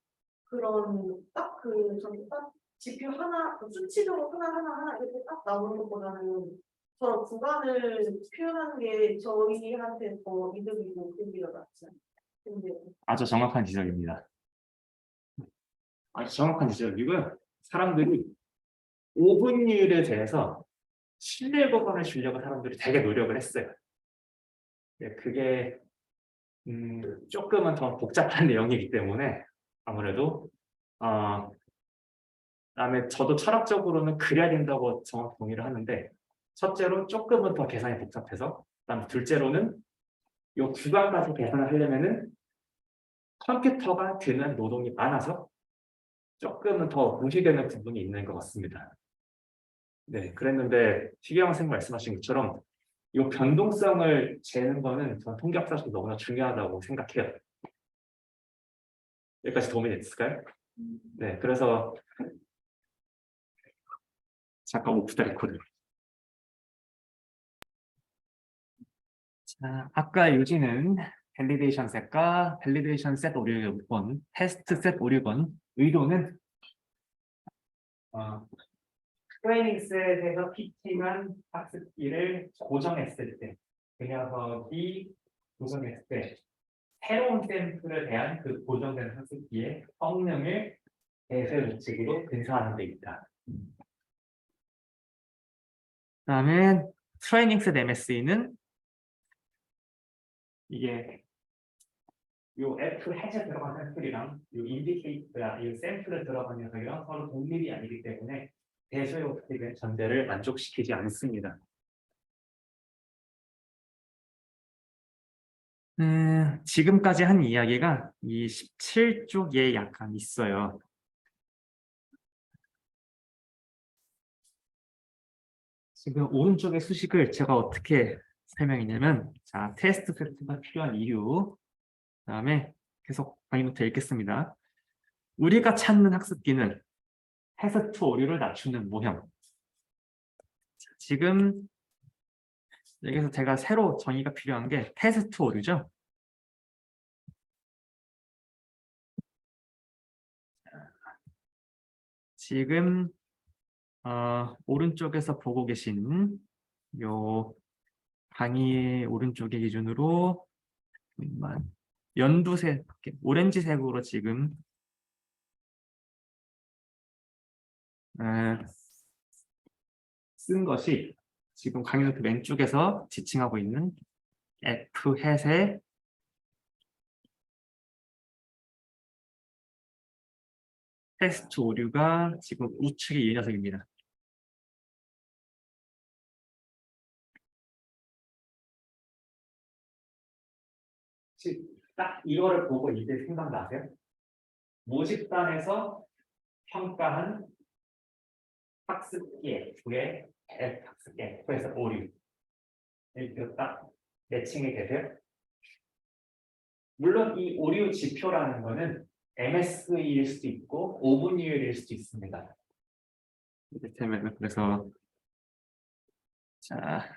그런 딱 저기 딱 지표 하나 수치적으로 하나 이렇게 딱 나오는 것보다는 저런 구간을 표현하는 게 저희한테 더 이득이고 의미가 낫지 않나요? 아주 정확한 지적입니다. 아주 정확한 지적이고요. 사람들이 오분율에 대해서 신뢰 보관을 주려고 사람들이 되게 노력을 했어요. 네, 그게 조금은 더 복잡한 내용이기 때문에 아무래도 그다음에 저도 철학적으로는 그래야 된다고 정확히 동의를 하는데 첫째로 조금은 더 계산이 복잡해서 그다음 둘째로는 이 구간까지 계산을 하려면은 컴퓨터가 드는 노동이 많아서 조금은 더 무시되는 부분이 있는 것 같습니다. 네, 그랬는데 희경 선생님 말씀하신 것처럼 이 변동성을 재는 거는 저는 통계학자로서 너무나 중요하다고 생각해요. 여기까지 도움이 됐을까요? 네, 그래서 잠깐 오프 더 레코드. 자, 아까 유지는 밸리데이션 셋과 밸리데이션 셋 오류건, 테스트 셋 오류건, 의도는 트레이닝 셋에서 피팅한 학습기를 고정했을 때, 그 녀석이 고정했을 때 새로운 샘플에 대한 그 고정된 학습기의 성능을 대세 우측으로 근사하는 데 있다. 그다음에 트레이닝 셋 MSE는 이게 요 F 해제 들어간 샘플이랑 요 인디케이트야 이 샘플에 들어간 녀석이랑 서로 동일이 아니기 때문에 대소의 옵틱은 전제를 만족시키지 않습니다. 지금까지 한 이야기가 이 17쪽에 약간 있어요. 지금 오른쪽의 수식을 제가 어떻게 설명했냐면, 자, 테스트 세트가 필요한 이유, 그 다음에 계속 강의 노트 읽겠습니다. 우리가 찾는 학습기는 테스트 오류를 낮추는 모형. 지금 여기서 제가 새로 정의가 필요한 게 테스트 오류죠. 지금 오른쪽에서 보고 계신 요 강의 오른쪽의 기준으로 연두색, 오렌지색으로 지금 쓴 것이 지금 강의 노트 왼쪽에서 지칭하고 있는 F 햇의 테스트 오류가 지금 우측의 이 녀석입니다. 딱 이거를 보고 이제 생각나세요? 모집단에서 평가한 학습기 F의 학습기 F에서 오류 이렇게 딱 매칭이 되세요? 물론 이 오류 지표라는 거는 MSE일 수도 있고 오분율일 수도 있습니다. 이를테면 그래서 자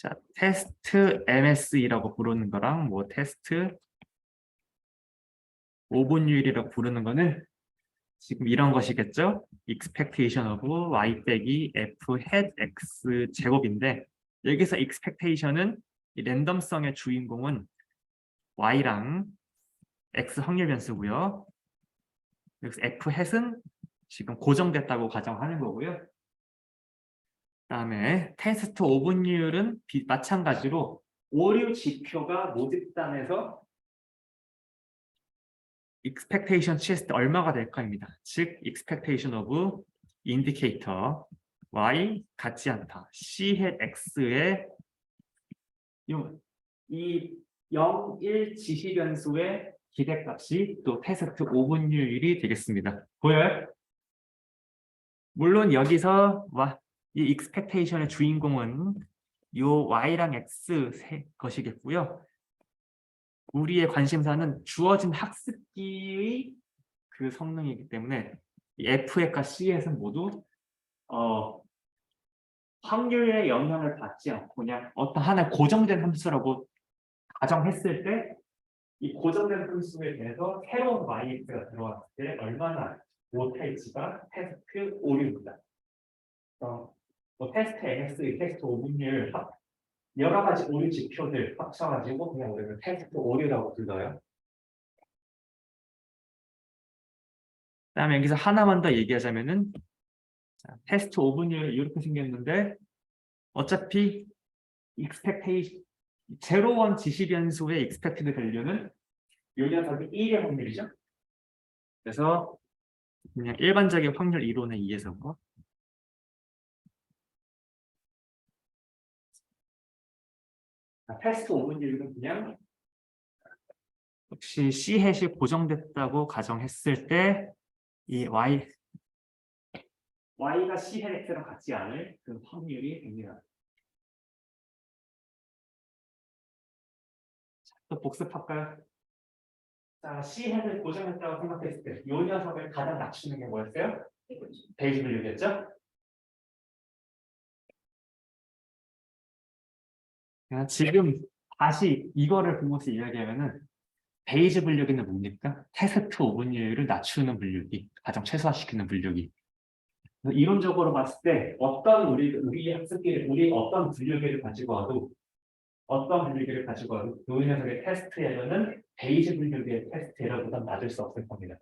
자, 테스트 MSE라고 부르는 거랑 뭐 테스트 오분율이라고 부르는 거는 지금 이런 것이겠죠? expectation of y 빼기 f hat x 제곱인데 여기서 expectation은 이 랜덤성의 주인공은 y랑 x 확률 변수고요. 여기서 f hat은 지금 고정됐다고 가정하는 거고요. 그다음에 테스트 오분율은 마찬가지로 오류 지표가 모집단에서 expectation 취했을 때 얼마가 될까입니다. 즉 expectation of indicator y 같지 않다. c hat x의 이 0, 1 지시 변수의 기대값이 또 테스트 오분율이 되겠습니다. 보여요? 물론 여기서 이 expectation의 주인공은 요 y랑 x 것이겠고요. 우리의 관심사는 주어진 학습기의 그 성능이기 때문에 이 F과 C에서는 모두 확률의 영향을 받지 않고 그냥 어떤 하나의 고정된 함수라고 가정했을 때 이 고정된 함수에 대해서 새로운 yx가 들어왔을 때 얼마나 못할지가 테스트 오류입니다. 뭐 테스트 ns, 테스트 오분율 여러 가지 오류 지표들 합쳐가지고 그냥 우리는 테스트 오류라고 불러요. 그다음에 여기서 하나만 더 얘기하자면은 자, 테스트 오분율 이렇게 생겼는데 어차피 expectation 0, 1 지시 변수의 expected value는 요 녀석이 1의 확률이죠. 그래서 그냥 일반적인 확률 이론에 의해서 테스트 오분율은 그냥 혹시 C 해시 고정됐다고 가정했을 때 이 y가 C 해시랑 같지 않을 그 확률이 됩니다. 또 복습할까요? 자, C 해를 고정했다고 생각했을 때 이 녀석을 가장 낮추는 게 뭐였어요? 베이지 분류겠죠? 지금 다시 이거를 보면서 이야기하면은 베이지 분류기는 뭡니까? 테스트 오분율을 낮추는 분류기, 가장 최소화시키는 분류기. 그래서 이론적으로 봤을 때 어떤 우리 학습기를 우리 어떤 분류기를 가지고 와도 그 녀석의 테스트 에러는 베이지 분류기의 테스트 에러보다 낮을 수 없을 겁니다.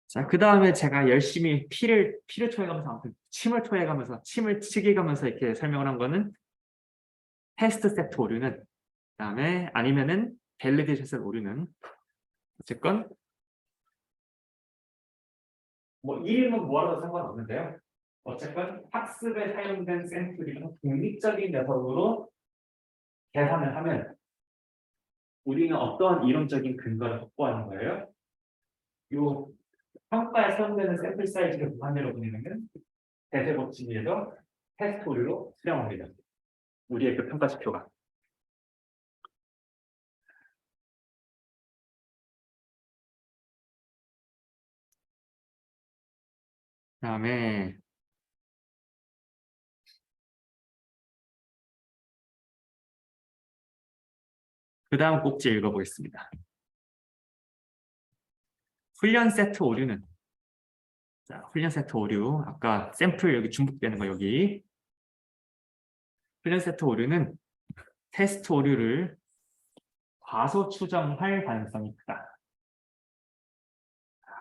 자, 그 다음에 제가 열심히 피를 토해가면서, 아무튼 침을 토해가면서, 침을 튀겨가면서 이렇게 설명을 한 거는 테스트 세트 오류는, 그 다음에 아니면은 밸리데이션 세트 오류는, 어쨌건, 뭐, 이름은 뭐라도 상관없는데요. 어쨌건 학습에 사용된 샘플이랑 독립적인 녀석으로 계산을 하면 우리는 어떠한 이론적인 근거를 확보하는 거예요? 요 평가에 사용되는 샘플 사이즈를 무한대로 보내면 대세 법칙에서 테스트 오류로 수렴합니다. 우리의 그 평가 지표가. 그다음에 그 다음 꼭지 읽어보겠습니다. 훈련 세트 오류는 자, 훈련 세트 오류 아까 샘플 여기 중복되는 거 여기 훈련 세트 오류는 테스트 오류를 과소 추정할 가능성이 크다.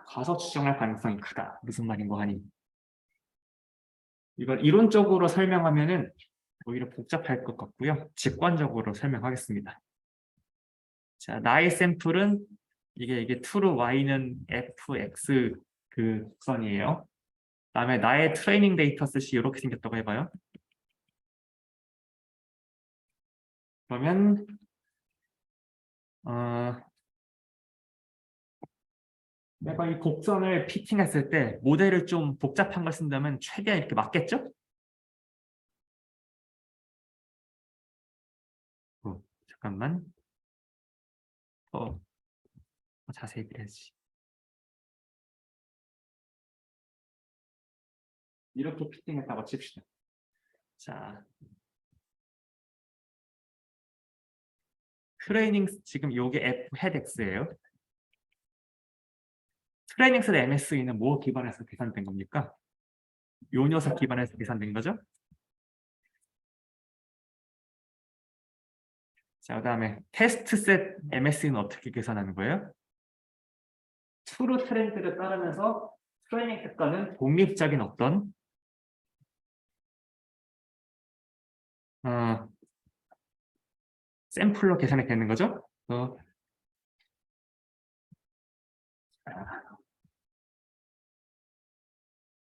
과소 추정할 가능성이 크다. 무슨 말인고 하니 이걸 이론적으로 설명하면은 오히려 복잡할 것 같고요. 직관적으로 설명하겠습니다. 자, 나의 샘플은 이게 true y는 fx 그 곡선이에요. 그다음에 나의 트레이닝 데이터 셋이 이렇게 생겼다고 해봐요. 그러면 내가 이 곡선을 피팅했을 때 모델을 좀 복잡한 걸 쓴다면 최대한 이렇게 맞겠죠? 잠깐만. 더 자세히 그려야지. 이렇게 피팅했다고 칩시다. 자, 트레이닝 지금 요게 F 헤드 X예요. 트레이닝 셋 MSE는 뭐 기반해서 계산된 겁니까? 요 녀석 기반해서 계산된 거죠? 자, 그다음에 테스트 셋 MSE는 어떻게 계산하는 거예요? 트루 트렌드를 따르면서 트레이닝 셋과는 독립적인 어떤 어, 샘플로 계산이 되는 거죠?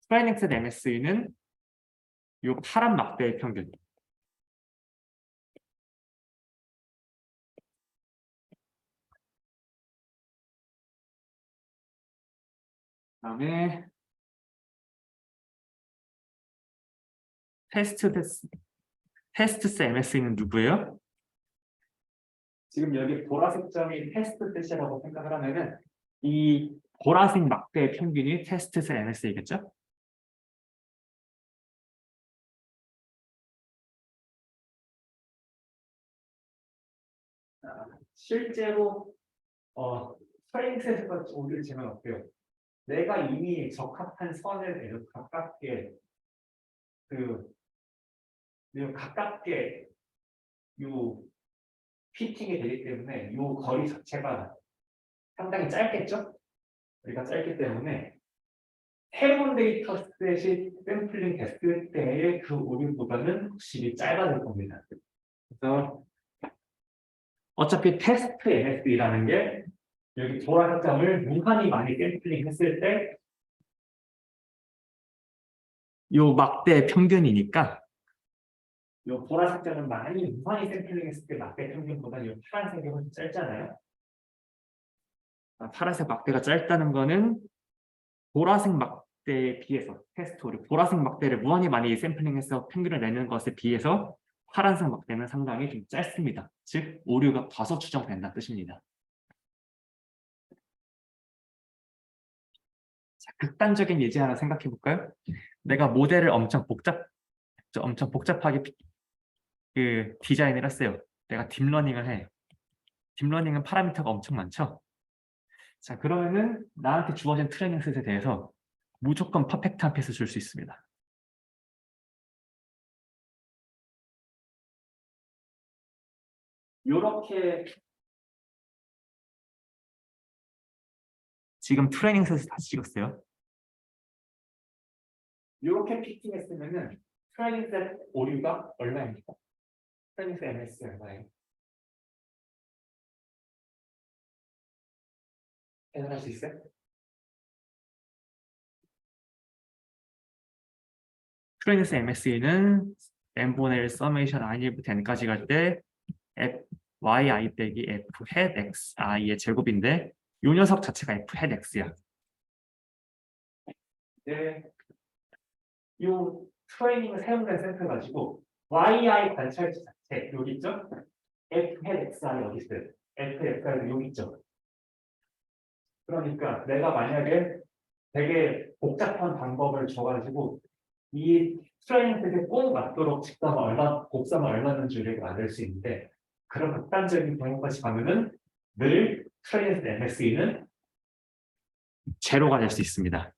트레이닝 셋 MSE는 요 파란 막대의 평균. 그다음에 테스트 셋 MSE는 누구예요? 지금 여기 보라색 점이 테스트 셋이라고 생각을 하면은 이 보라색 막대의 평균이 테스트 셋 MSE겠죠? 실제로 트레이닝 셋에서 오류를 재면 어때요? 내가 이미 적합한 선을 이렇게 가깝게 그 가깝게 요 피팅이 되기 때문에 요 거리 자체가 상당히 짧겠죠? 우리가 짧기 때문에 새로운 데이터 셋이 샘플링 됐을 때의 그 오류보다는 확실히 짧아질 겁니다. 그래서 어차피 테스트 MSE라는 게 여기 보라색 점을 무한히 많이 샘플링 했을 때 요 막대 평균이니까 요 보라색 점은 많이 무한히 샘플링 했을 때 막대 평균보다 요 파란색이 훨씬 짧잖아요. 파란색 막대가 짧다는 거는 보라색 막대에 비해서 테스트 오류, 보라색 막대를 무한히 많이 샘플링해서 평균을 내는 것에 비해서 파란색 막대는 상당히 좀 짧습니다. 즉 오류가 과소 추정된다는 뜻입니다. 자, 극단적인 예제 하나 생각해 볼까요? 내가 모델을 엄청 복잡하게 디자인을 했어요. 내가 딥러닝을 해. 딥러닝은 파라미터가 엄청 많죠. 자, 그러면은 나한테 주어진 트레이닝 셋에 대해서 무조건 퍼펙트한 핏을 줄 수 있습니다. 요렇게 지금 트레이닝 셋을 다 찍었어요. 요렇게 피팅했으면은 트레이닝 셋 오류가 얼마입니까? 트레이닝 셋 MS 얼마예요? 계산할 수 있어요? 트레이닝 셋 MSE는 n분의 1 서메이션 i부터 n까지 갈 때 yi 빼기 f hat x i의 제곱인데 요 녀석 자체가 f hat x야. 네. 요 트레이닝을 사용된 샘플 가지고 yi 관찰치 자체 여기 있죠? f hat xi 어디 있어요? f hat xi 여기 있죠? 그러니까 내가 만약에 되게 복잡한 방법을 줘가지고 이 트레이닝 셋에 꼭 맞도록 곱셈을 얼마든지 우리가 만들 수 있는데 그런 극단적인 경우까지 가면은 늘 트레이닝 셋 MSE는 제로가 될 수 있습니다.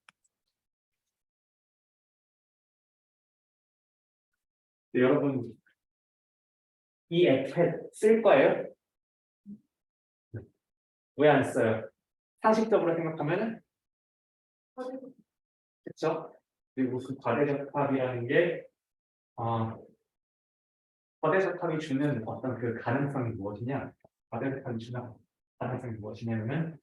네, 여러분 이 앱 쓸 거예요? 왜 안 써요? 상식적으로 생각하면은 그렇죠? 그리고 무슨 과대적합이라는 게 과대적합이 주는 어떤 그 가능성이 무엇이냐? 과대적합이 주는 가능성이 무엇이냐면은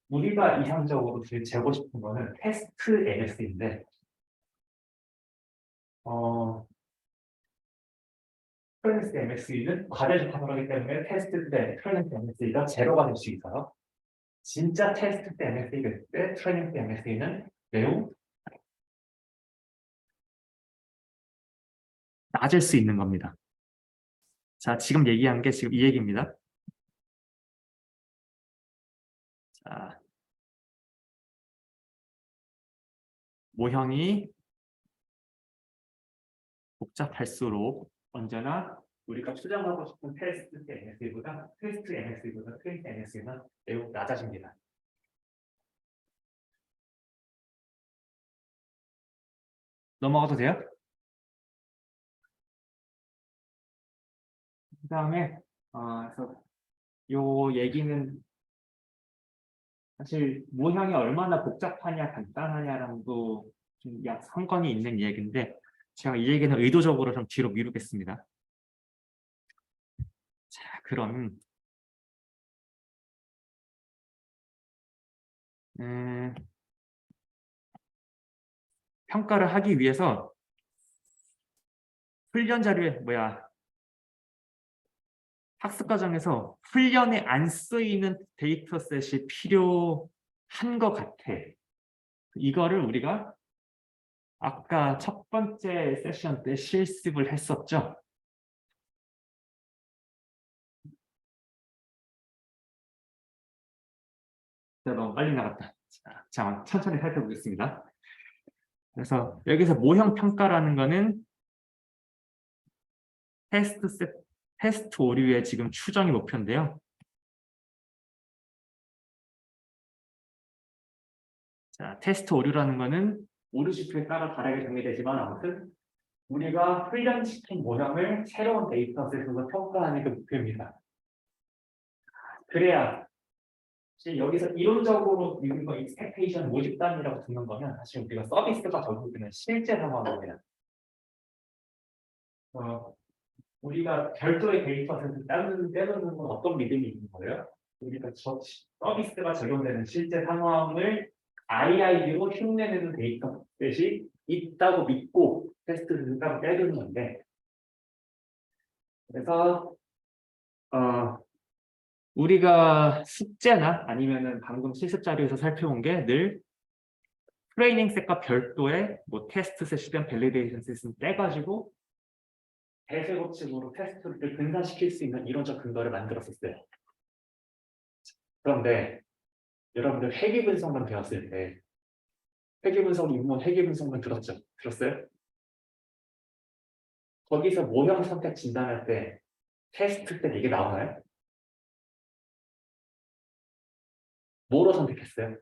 우리가 이상적으로 재고 싶은 거는 테스트 MS인데 트랜스 MSE는 과대적합을 하기 때문에 테스트 때 트랜스 MSE가 제로가 될 수 있어요. 진짜 테스트 때 MSE가 있을 때 트랜스 MSE는 매우 낮을 수 있는 겁니다. 자, 지금 얘기한 게 지금 이 얘기입니다. 자, 모형이 복잡할수록 언제나 우리가 추정하고 싶은 테스트 NS보다 트레이스 NS는 매우 낮아집니다. 넘어가도 돼요? 그 다음에 그래서 요 얘기는 사실 모형이 얼마나 복잡하냐 간단하냐랑도 좀 상관이 있는 얘기인데 제가 이 얘기는 의도적으로 좀 뒤로 미루겠습니다. 자, 그럼 평가를 하기 위해서 훈련 자료에 학습 과정에서 훈련에 안 쓰이는 데이터셋이 필요한 것 같아. 이거를 우리가 아까 첫 번째 세션 때 실습을 했었죠. 제가 너무 빨리 나갔다. 자, 천천히 살펴보겠습니다. 그래서 여기서 모형 평가라는 거는 테스트 오류의 지금 추정이 목표인데요. 자, 테스트 오류라는 거는 오류 지표에 따라 다르게 정의되지만 아무튼 우리가 훈련시킨 모형을 새로운 데이터셋으로 평가하는 게 목표입니다. 그래야 여기서 이론적으로 이거 expectation 모집단이라고 듣는 거면 사실 우리가 서비스가 결국에는 실제 상황입니다. 우리가 별도의 데이터셋을 떼놓는 건 어떤 믿음이 있는 거예요? 우리가 서비스가 적용되는 실제 상황을 IID로 흉내내는 데이터셋이 있다고 믿고 테스트를 따로 떼두는 건데 그래서 우리가 숙제나 아니면은 방금 실습 자료에서 살펴본 게 늘 트레이닝 셋과 별도의 뭐 테스트 셋이든 밸리데이션 셋은 떼가지고 대세법칙으로 테스트를 분산시킬 수 있는 이론적 근거를 만들었었어요. 그런데 여러분들 회귀 분석만 배웠을 때 회귀 분석 입문 회귀 분석만 들었죠? 들었어요? 거기서 모형 선택 진단할 때 테스트 때 이게 나오나요? 뭐로 선택했어요?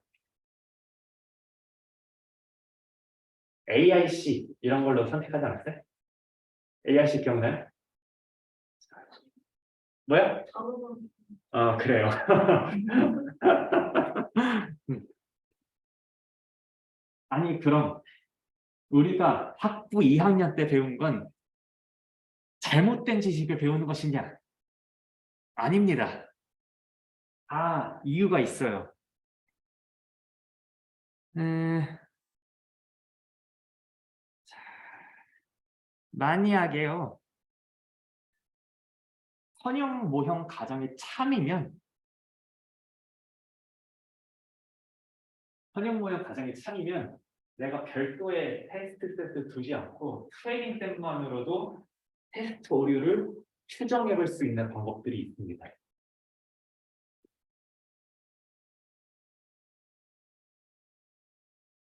AIC 이런 걸로 선택하지 않았어요? AIC 기억나요? 뭐야? 그래요. 아니 그럼 우리가 학부 2학년 때 배운 건 잘못된 지식을 배우는 것이냐? 아닙니다. 이유가 있어요. 만약에요. 선형 모형 가정에 참이면 내가 별도의 테스트 셋을 두지 않고 트레이닝 셋만으로도 테스트 오류를 추정해 볼 수 있는 방법들이 있습니다.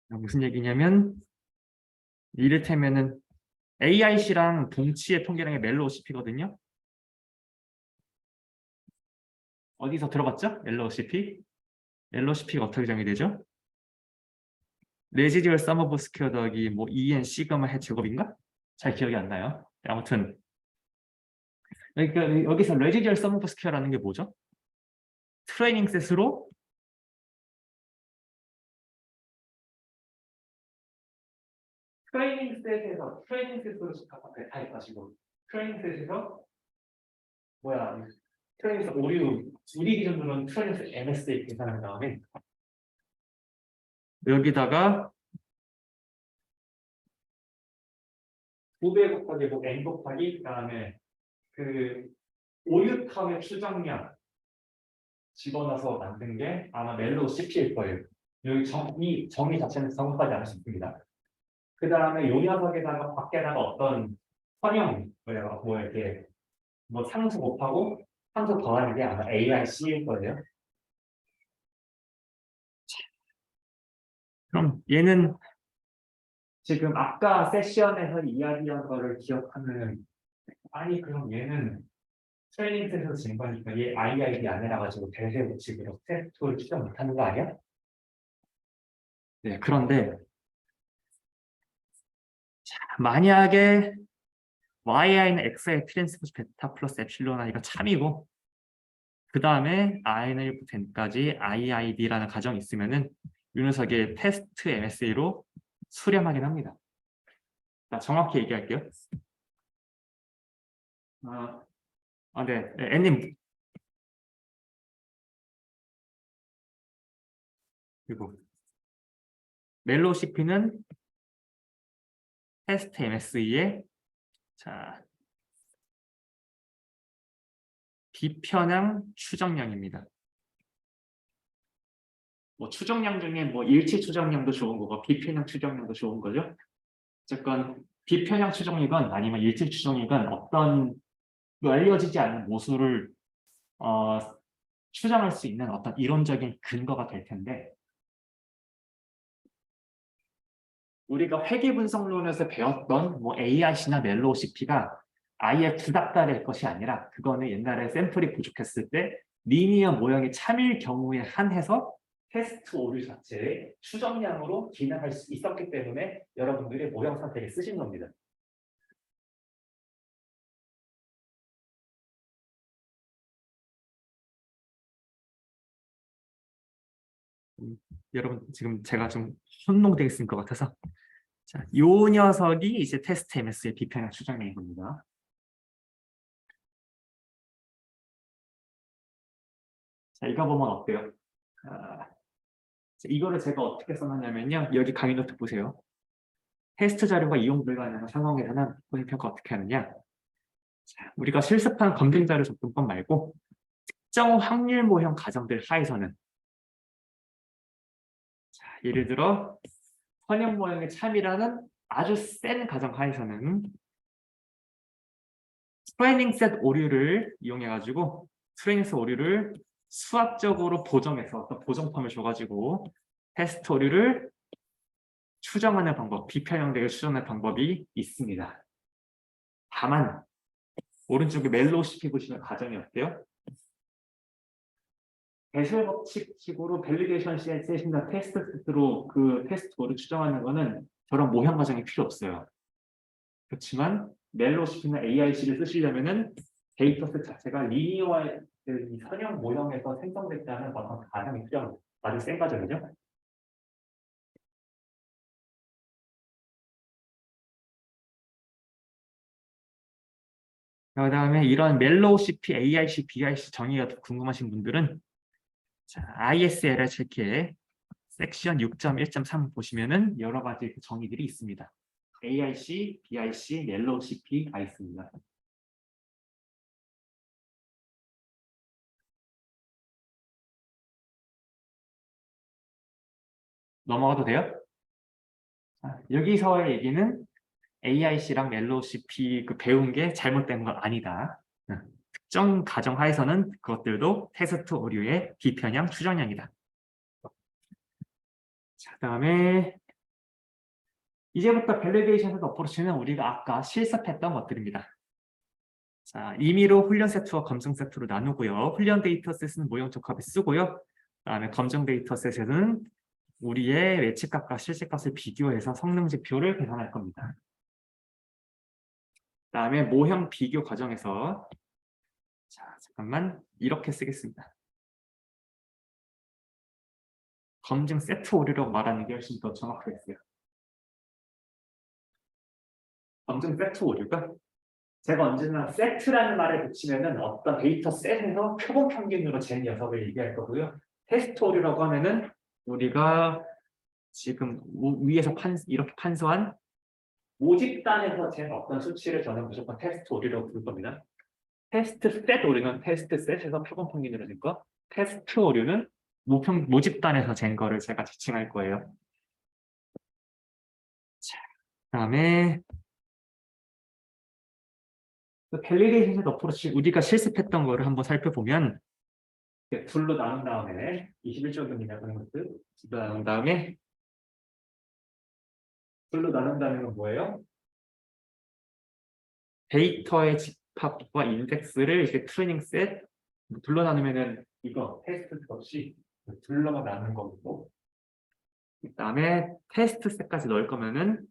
무슨 얘기냐면 이를테면은 AIC랑 동치의 통계량의 멜로 OCP거든요. 어디서 들어봤죠? 멜로 OCP? 멜로 OCP가 어떻게 정의되죠? 레지듀얼 썸 오브 스퀘어 더하기 뭐 EN 시그마 해 제곱인가? 잘 기억이 안 나요. 아무튼 그러니까 여기서 레지듀얼 썸 오브 스퀘어라는 게 뭐죠? 트레이닝 셋으로 트레이닝 셋으로 가입하시고 트레이닝 셋에서 트레이닝 셋 오류 우리 기준으로는 트레이닝 셋 MSA 계산한 다음에 여기다가 9배 곱하기 뭐 n 곱하기 그다음에 그 오류탐의 추정량 집어넣어서 만든 게 아마 멜로 CP일 거예요. 여기 정의 자체는 정확하지 않을 수 있습니다. 그 다음에 요 녀석에다가 밖에다가 어떤 선형 이렇게 뭐 상수 곱하고 상수 더하는 게 아마 AIC일 거예요. 그럼 얘는 지금 아까 세션에서 이야기한 거를 기억하면 아니 그럼 얘는 트레이닝 센터에서 진 거니까 얘 IID 안 해놔가지고 대세 법칙으로 테스트를 추정 못하는 거 아니야? 네, 그런데 만약에 yi는 x의 트랜스포즈 베타 플러스 엡실론 i가 참이고 그 다음에 i는 1부터 n까지 iid라는 가정이 있으면은 이 녀석의 테스트 MSA로 수렴하긴 합니다. 자, 정확히 얘기할게요. 네, n님 그리고 멜로시피는 테스트 MSE의 자 비편향 추정량입니다. 뭐 추정량 중에 뭐 일치 추정량도 좋은 거고 비편향 추정량도 좋은 거죠. 어쨌건 비편향 추정이건 아니면 일치 추정이건 어떤 알려지지 않는 모수를 어, 추정할 수 있는 어떤 이론적인 근거가 될 텐데 우리가 회귀분석론에서 배웠던 뭐 AIC나 멜로CP가 아예 구닥다릴 것이 아니라 그거는 옛날에 샘플이 부족했을 때 리니어 모형의 참일 경우에 한해서 테스트 오류 자체의 추정량으로 기능할 수 있었기 때문에 여러분들이 모형 선택에 쓰신 겁니다. 여러분 지금 제가 좀 혼동되어 있을 것 같아서 자, 요 녀석이 이제 테스트 MS의 비편향 추정량인 겁니다. 자, 이거 보면 어때요? 아, 이거를 제가 어떻게 써놨냐면요. 여기 강의 노트 보세요. 테스트 자료가 이용 불가능한 상황에서는 본인 평가 어떻게 하느냐? 자, 우리가 실습한 검증 자료 접근법 말고 특정 확률 모형 가정들 하에서는 자, 예를 들어 선형 모형의 참이라는 아주 센 가정 하에서는 트레이닝 셋 오류를 이용해 가지고 트레이닝 셋 오류를 수학적으로 보정해서 어떤 보정품을 줘가지고 테스트 오류를 추정하는 방법, 비편형되게 추정하는 방법이 있습니다. 다만 오른쪽에 멜로시피 보시면 가정이 어때요? 배설 법칙식으로 밸리데이션 셋이나 테스트 세트로 그 테스트를 추정하는 거는 저런 모형 과정이 필요 없어요. 그렇지만 멜로시피나 AIC를 쓰시려면은 데이터셋 자체가 리니어한 이 선형 모형에서 생성됐다는 어떤 가정이 필요합니다. 아주 센 과정이죠. 그다음에 이런 멜로시피, AIC, BIC 정의가 궁금하신 분들은 자, ISLR 체크에 섹션 6.1.3 보시면은 여러 가지 그 정의들이 있습니다. AIC, BIC, 멜로시피 다 있습니다. 넘어가도 돼요? 자, 여기서의 얘기는 AIC랑 멜로시피 그 배운 게 잘못된 건 아니다. 특정 가정 하에서는 그것들도 테스트 오류의 비편향 추정량이다. 자, 그다음에 이제부터 밸리데이션 어프로치는 우리가 아까 실습했던 것들입니다. 자, 임의로 훈련 세트와 검증 세트로 나누고요. 훈련 데이터셋은 모형 적합에 쓰고요. 그다음에 검증 데이터셋에는 우리의 예측값과 실제값을 비교해서 성능 지표를 계산할 겁니다. 그다음에 모형 비교 과정에서 자, 잠깐만 이렇게 쓰겠습니다. 검증 세트 오류라고 말하는 게 훨씬 더 정확하겠어요. 검증 세트 오류가 제가 언제나 세트라는 말을 붙이면은 어떤 데이터 셋에서 표본 평균으로 잰 녀석을 얘기할 거고요. 테스트 오류라고 하면은 우리가 지금 위에서 이렇게 판서한 모집단에서 잰 어떤 수치를 저는 무조건 테스트 오류라고 부를 겁니다. 테스트 셋 오류는 테스트 셋에서 표본 평균으로 잰 거, 테스트 오류는 모집단에서 잰 거를 제가 지칭할 거예요. 자, 그다음에 밸리데이션 어프로치 우리가 실습했던 거를 한번 살펴보면 둘로 나눈 다음에 21조 경이라고 하는 것들 둘로 나눈 다음에 둘로 나눈다는 건 뭐예요? 데이터의 집합과 인덱스를 이렇게 트레이닝 셋 둘로 나누면은 이거 테스트 없이 둘로만 나눈 거고, 그다음에 테스트 셋까지 넣을 거면은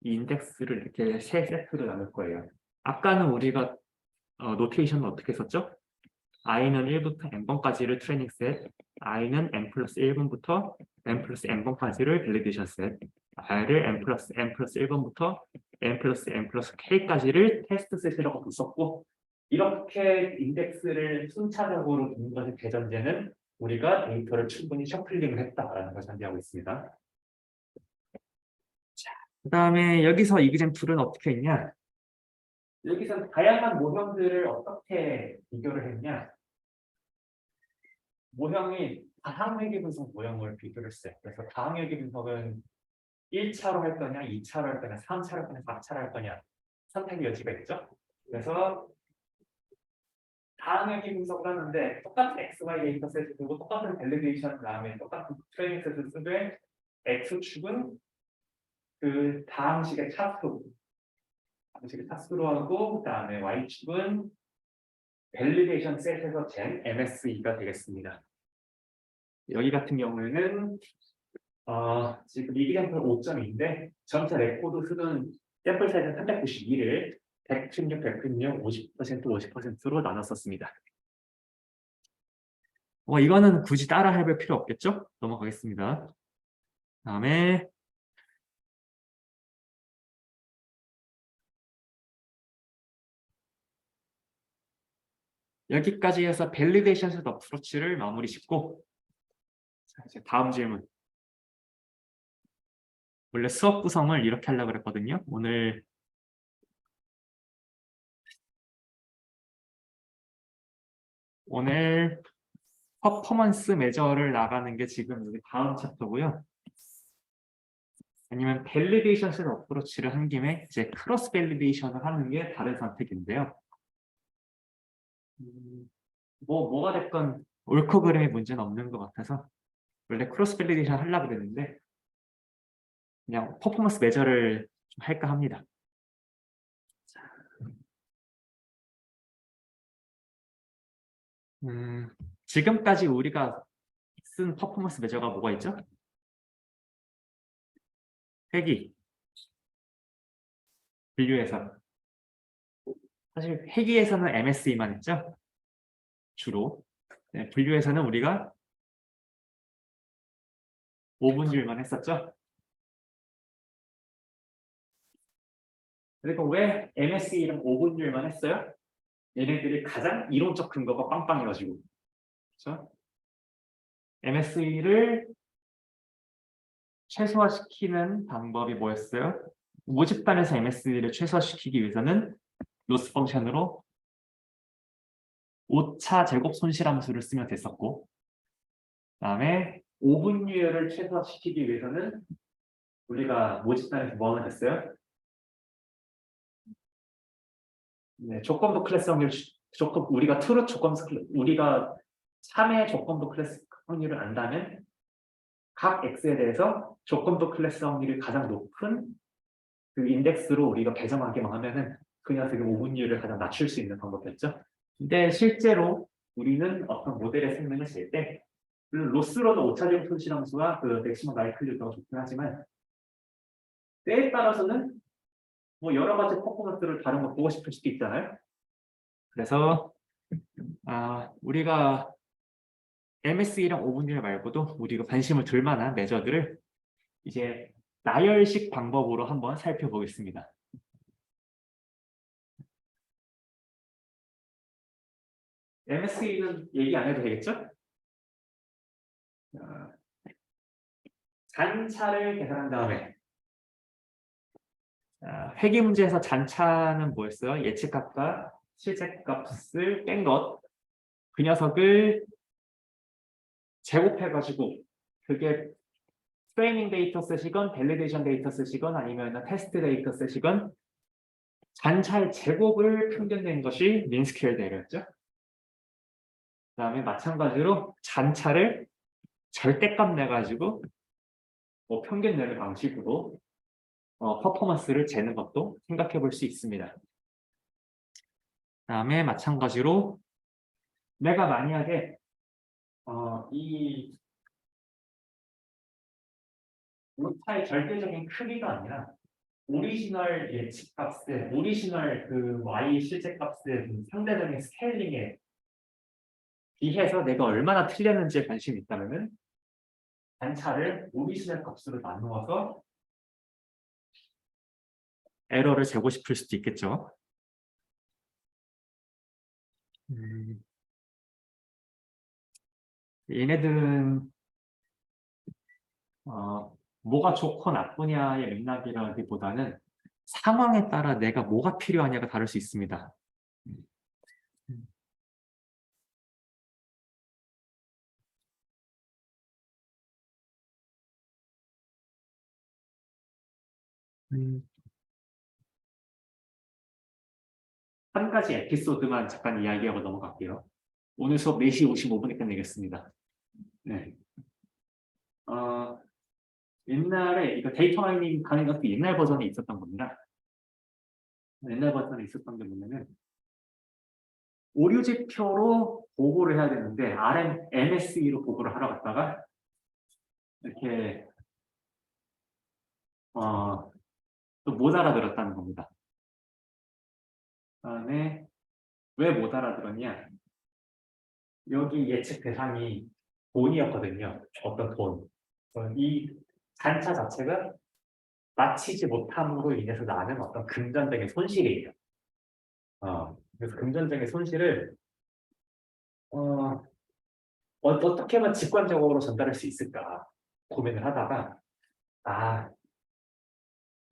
이 인덱스를 이렇게 세 세트로 나눌 거예요. 아까는 우리가 노테이션을 어떻게 썼죠? i는 1부터 n번까지를 트레이닝 셋, i는 n 플러스 1번부터 n 플러스 n번까지를 밸리데이션 셋, i를 n 플러스 1번부터 n 플러스 n 플러스 k까지를 테스트 셋이라고 썼고, 이렇게 인덱스를 순차적으로 두는 것의 대전제는 우리가 데이터를 충분히 셔플링을 했다라는 걸 전제하고 있습니다. 그 다음에 여기서 이그젠플은 어떻게 했냐? 여기서 다양한 모형들을 어떻게 비교를 했냐? 모형이 다항회귀 분석 모형을 비교를 했어요. 그래서 다항회귀 분석은 1차로 할 거냐, 2차로 할 거냐, 3차로 할 거냐, 4차로 할 거냐 선택의 여지가 있죠. 그래서 다항회귀 분석을 하는데 똑같은 XY 데이터 셋을 두고 똑같은 밸리데이션 다음에 똑같은 트레이닝 셋을 쓰되 X축은 그 다항식의 차수 로 하고, 그다음에 Y축은 밸리데이션 셋에서 잰 MSE가 되겠습니다. 여기 같은 경우에는 지금 이그젠플 5.2인데 전체 레코드 수는 샘플 사이즈 392를 116, 116, 50%, 50%로 나눴었습니다. 이거는 굳이 따라 해볼 필요 없겠죠? 넘어가겠습니다. 다음에 여기까지 해서 밸리데이션 셋 어프로치를 마무리 짓고, 자, 이제 다음 질문. 원래 수업 구성을 이렇게 하려고 그랬거든요. 오늘 퍼포먼스 메저를 나가는 게 지금 여기 다음 챕터고요. 아니면 밸리데이션 셋 어프로치를 한 김에 이제 크로스 밸리데이션을 하는 게 다른 선택인데요. 뭐가 됐건 옳고 그름의 문제는 없는 것 같아서 원래 크로스 밸리데이션 하려고 그랬는데 그냥 퍼포먼스 메저를 좀 할까 합니다. 지금까지 우리가 쓴 퍼포먼스 메저가 뭐가 있죠? 회귀, 분류해서. 사실 회귀에서는 MSE만 했죠? 주로. 네, 분류에서는 우리가 5분율만 했었죠? 그리고 왜 MSE랑 5분율만 했어요? 얘네들이 가장 이론적 근거가 빵빵해가지고. 그렇죠? MSE를 최소화시키는 방법이 뭐였어요? 모집단에서 MSE를 최소화시키기 위해서는 로스 펑션으로 오차 제곱 손실함수를 쓰면 됐었고, 그다음에 5분율을 최소화시키기 위해서는 우리가 모집단에서 뭐 하면 됐어요? 네, 조건부 클래스 확률, 우리가 트루 조건부 우리가 3의 조건부 클래스 확률을 안다면 각 x에 대해서 조건부 클래스 확률이 가장 높은 그 인덱스로 우리가 배정하기만 하면은 그 녀석의 5분율을 가장 낮출 수 있는 방법이었죠. 근데 실제로 우리는 어떤 모델의 생명을 질 때 로스로는 오차제곱 손실함수와 그 맥시멈 라이클리드가 좋긴 하지만 때에 따라서는 뭐 여러 가지 퍼포먼스를 다른 거 보고 싶을 수도 있잖아요. 그래서 우리가 MSE랑 5분율 말고도 우리가 관심을 둘 만한 메저들을 이제 나열식 방법으로 한번 살펴보겠습니다. MSE는 얘기 안 해도 되겠죠? 잔차를 계산한 다음에 회귀 문제에서 잔차는 뭐였어요? 예측값과 실제값을 뺀 것, 그 녀석을 제곱해가지고 그게 트레이닝 데이터셋이건 밸리데이션 데이터셋이건 아니면 테스트 데이터셋이건 잔차의 제곱을 평균낸 것이 민스퀘어 대열이었죠. 그 다음에 마찬가지로 잔차를 절대값 내가지고 뭐 평균 내는 방식으로 퍼포먼스를 재는 것도 생각해 볼 수 있습니다. 그다음에 마찬가지로 내가 만약에 이 오차의 절대적인 크기가 아니라 오리지널 예측값의 오리지널 그 y 실제값의 그 상대적인 스케일링에 비해서 내가 얼마나 틀렸는지에 관심이 있다면은 단차를 오리지널 값으로 나누어서 에러를 재고 싶을 수도 있겠죠. 얘네들은 뭐가 좋고 나쁘냐의 맥락이라기보다는 상황에 따라 내가 뭐가 필요하냐가 다를 수 있습니다. 한 가지 에피소드만 잠깐 이야기하고 넘어갈게요. 오늘 수업 4시 55분에 끝내겠습니다. 네. 옛날에 이거 데이터 마이닝 가는 것도 옛날 버전이 있었던 겁니다. 옛날 버전에 있었던 게 뭐냐면 오류 지표로 보고를 해야 되는데 MSE로 보고를 하러 갔다가 이렇게 또 못 알아들었다는 겁니다. 그다음에 왜 못 알아들었냐? 여기 예측 대상이 돈이었거든요. 어떤 돈. 이 단차 자체가 맞히지 못함으로 인해서 나는 어떤 금전적인 손실이에요. 그래서 금전적인 손실을 어떻게 하면 직관적으로 전달할 수 있을까 고민을 하다가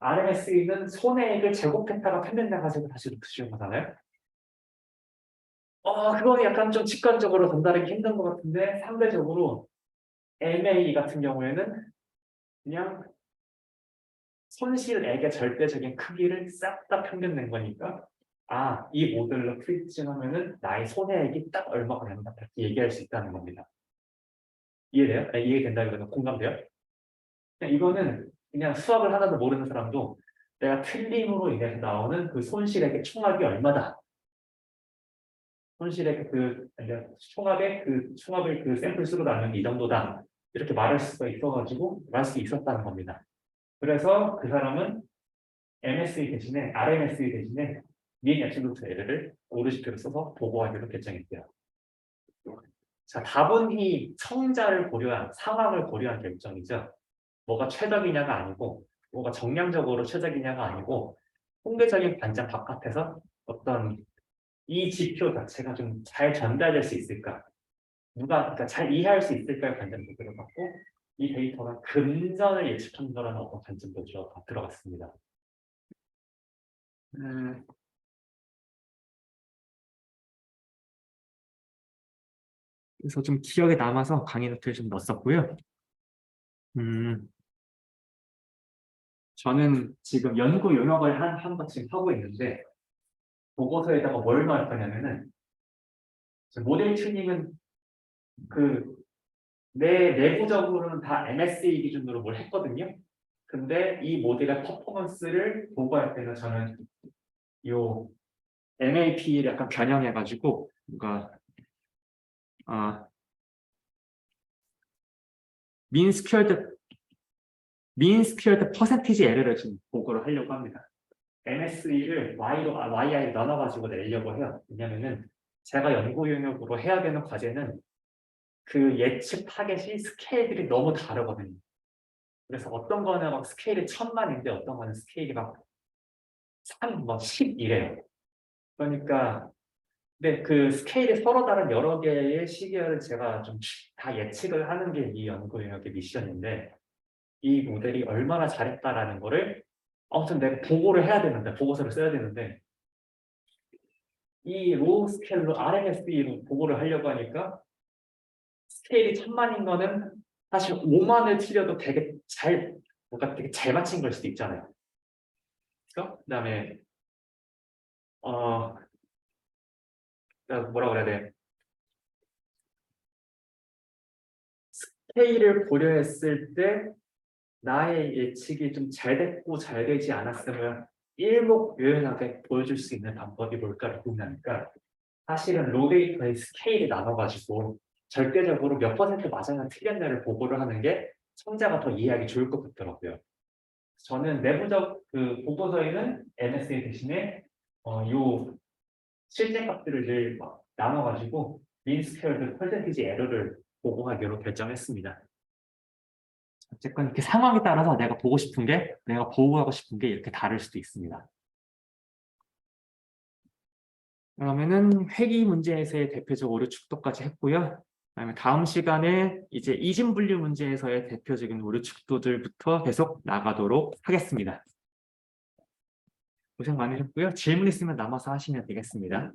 RMS는 손해액을 제곱했다가 판별량 가지고 다시 루트 거잖아요. 그건 약간 좀 직관적으로 전달하기 힘든 것 같은데 상대적으로 MA 같은 경우에는 그냥 손실액의 절대적인 크기를 싹 다 평균 낸 거니까 이 모델로 프리징하면은 나의 손해액이 딱 얼마가 된다 이렇게 얘기할 수 있다는 겁니다. 이해돼요? 이해된다기보다 공감돼요? 그냥 이거는 그냥 수학을 하나도 모르는 사람도 내가 틀림으로 인해서 나오는 그 손실액의 총합이 얼마다. 손실액 총합의 그 샘플 수로 나누는 이 정도다. 이렇게 말할 수가 있어가지고 말할 수 있었다는 겁니다. 그래서 그 사람은 MSE 대신에 RMSE 대신에 민 앱솔루트 에러를 오르시표를 써서 보고하기로 결정했대요. 자, 답은 이 청자를 고려한 상황을 고려한 결정이죠. 뭐가 최적이냐가 아니고 뭐가 정량적으로 최적이냐가 아니고 통계적인 관점 바깥에서 어떤 이 지표 자체가 좀 잘 전달될 수 있을까? 그러니까 잘 이해할 수 있을까의 관점도 들어갔고 이 데이터가 금전을 예측한 거라는 어떤 관점도 들어갔습니다. 그래서 좀 기억에 남아서 강의 노트를 좀 넣었었고요. 저는 지금 연구 용역을 한 번씩 하고 있는데 보고서에다가 뭘 넣을 거냐면은 모델 튜닝은 내 내부적으로는 다 MSE 기준으로 뭘 했거든요. 근데 이 모델의 퍼포먼스를 보고할 때는 저는 요 MAP를 약간 변형해가지고 뭔가 민 스퀘어드 퍼센티지 에러를 지금 보고를 하려고 합니다. MSE를 YI로 나눠가지고 내려고 해요. 왜냐면은 제가 연구 영역으로 해야 되는 과제는 그 예측 타겟이 스케일들이 너무 다르거든요. 그래서 어떤 거는 막 스케일이 1000만인데 어떤 거는 스케일이 막 3, 10 이래요. 그러니까 근데 그 스케일이 서로 다른 여러 개의 시계를 제가 좀 다 예측을 하는 게 이 연구 영역의 미션인데 이 모델이 얼마나 잘했다라는 거를 아무튼 내가 보고를 해야 되는데 보고서를 써야 되는데 이 로우 스케일로 RMSE로 보고를 하려고 하니까 스케일이 1000만인 거는 사실 5만을 틀려도 뭔가 되게 잘 맞힌 걸 수도 있잖아요. 그렇죠? 그다음에 뭐라 그래야 돼? 스케일을 고려했을 때 나의 예측이 좀 잘 됐고 잘 되지 않았음을 일목요연하게 보여줄 수 있는 방법이 뭘까를 고민하니까 사실은 로데이터의 스케일이 나눠가지고 절대적으로 몇 퍼센트 맞았나 틀렸나를 보고를 하는 게 청자가 더 이해하기 좋을 것 같더라고요. 저는 내부적 그 보고서에는 MSA 대신에 요 실제 값들을 늘 막 나눠가지고 민스퀘어드 퍼센티지 에러를 보고하기로 결정했습니다. 어쨌건 이렇게 상황에 따라서 내가 보고 싶은 게, 내가 보고하고 싶은 게 이렇게 다를 수도 있습니다. 그러면은 회귀 문제에서의 대표적 오류 축도까지 했고요. 그다음에 다음 시간에 이제 이진 분류 문제에서의 대표적인 오류 축도들부터 계속 나가도록 하겠습니다. 고생 많으셨고요. 질문 있으면 남아서 하시면 되겠습니다.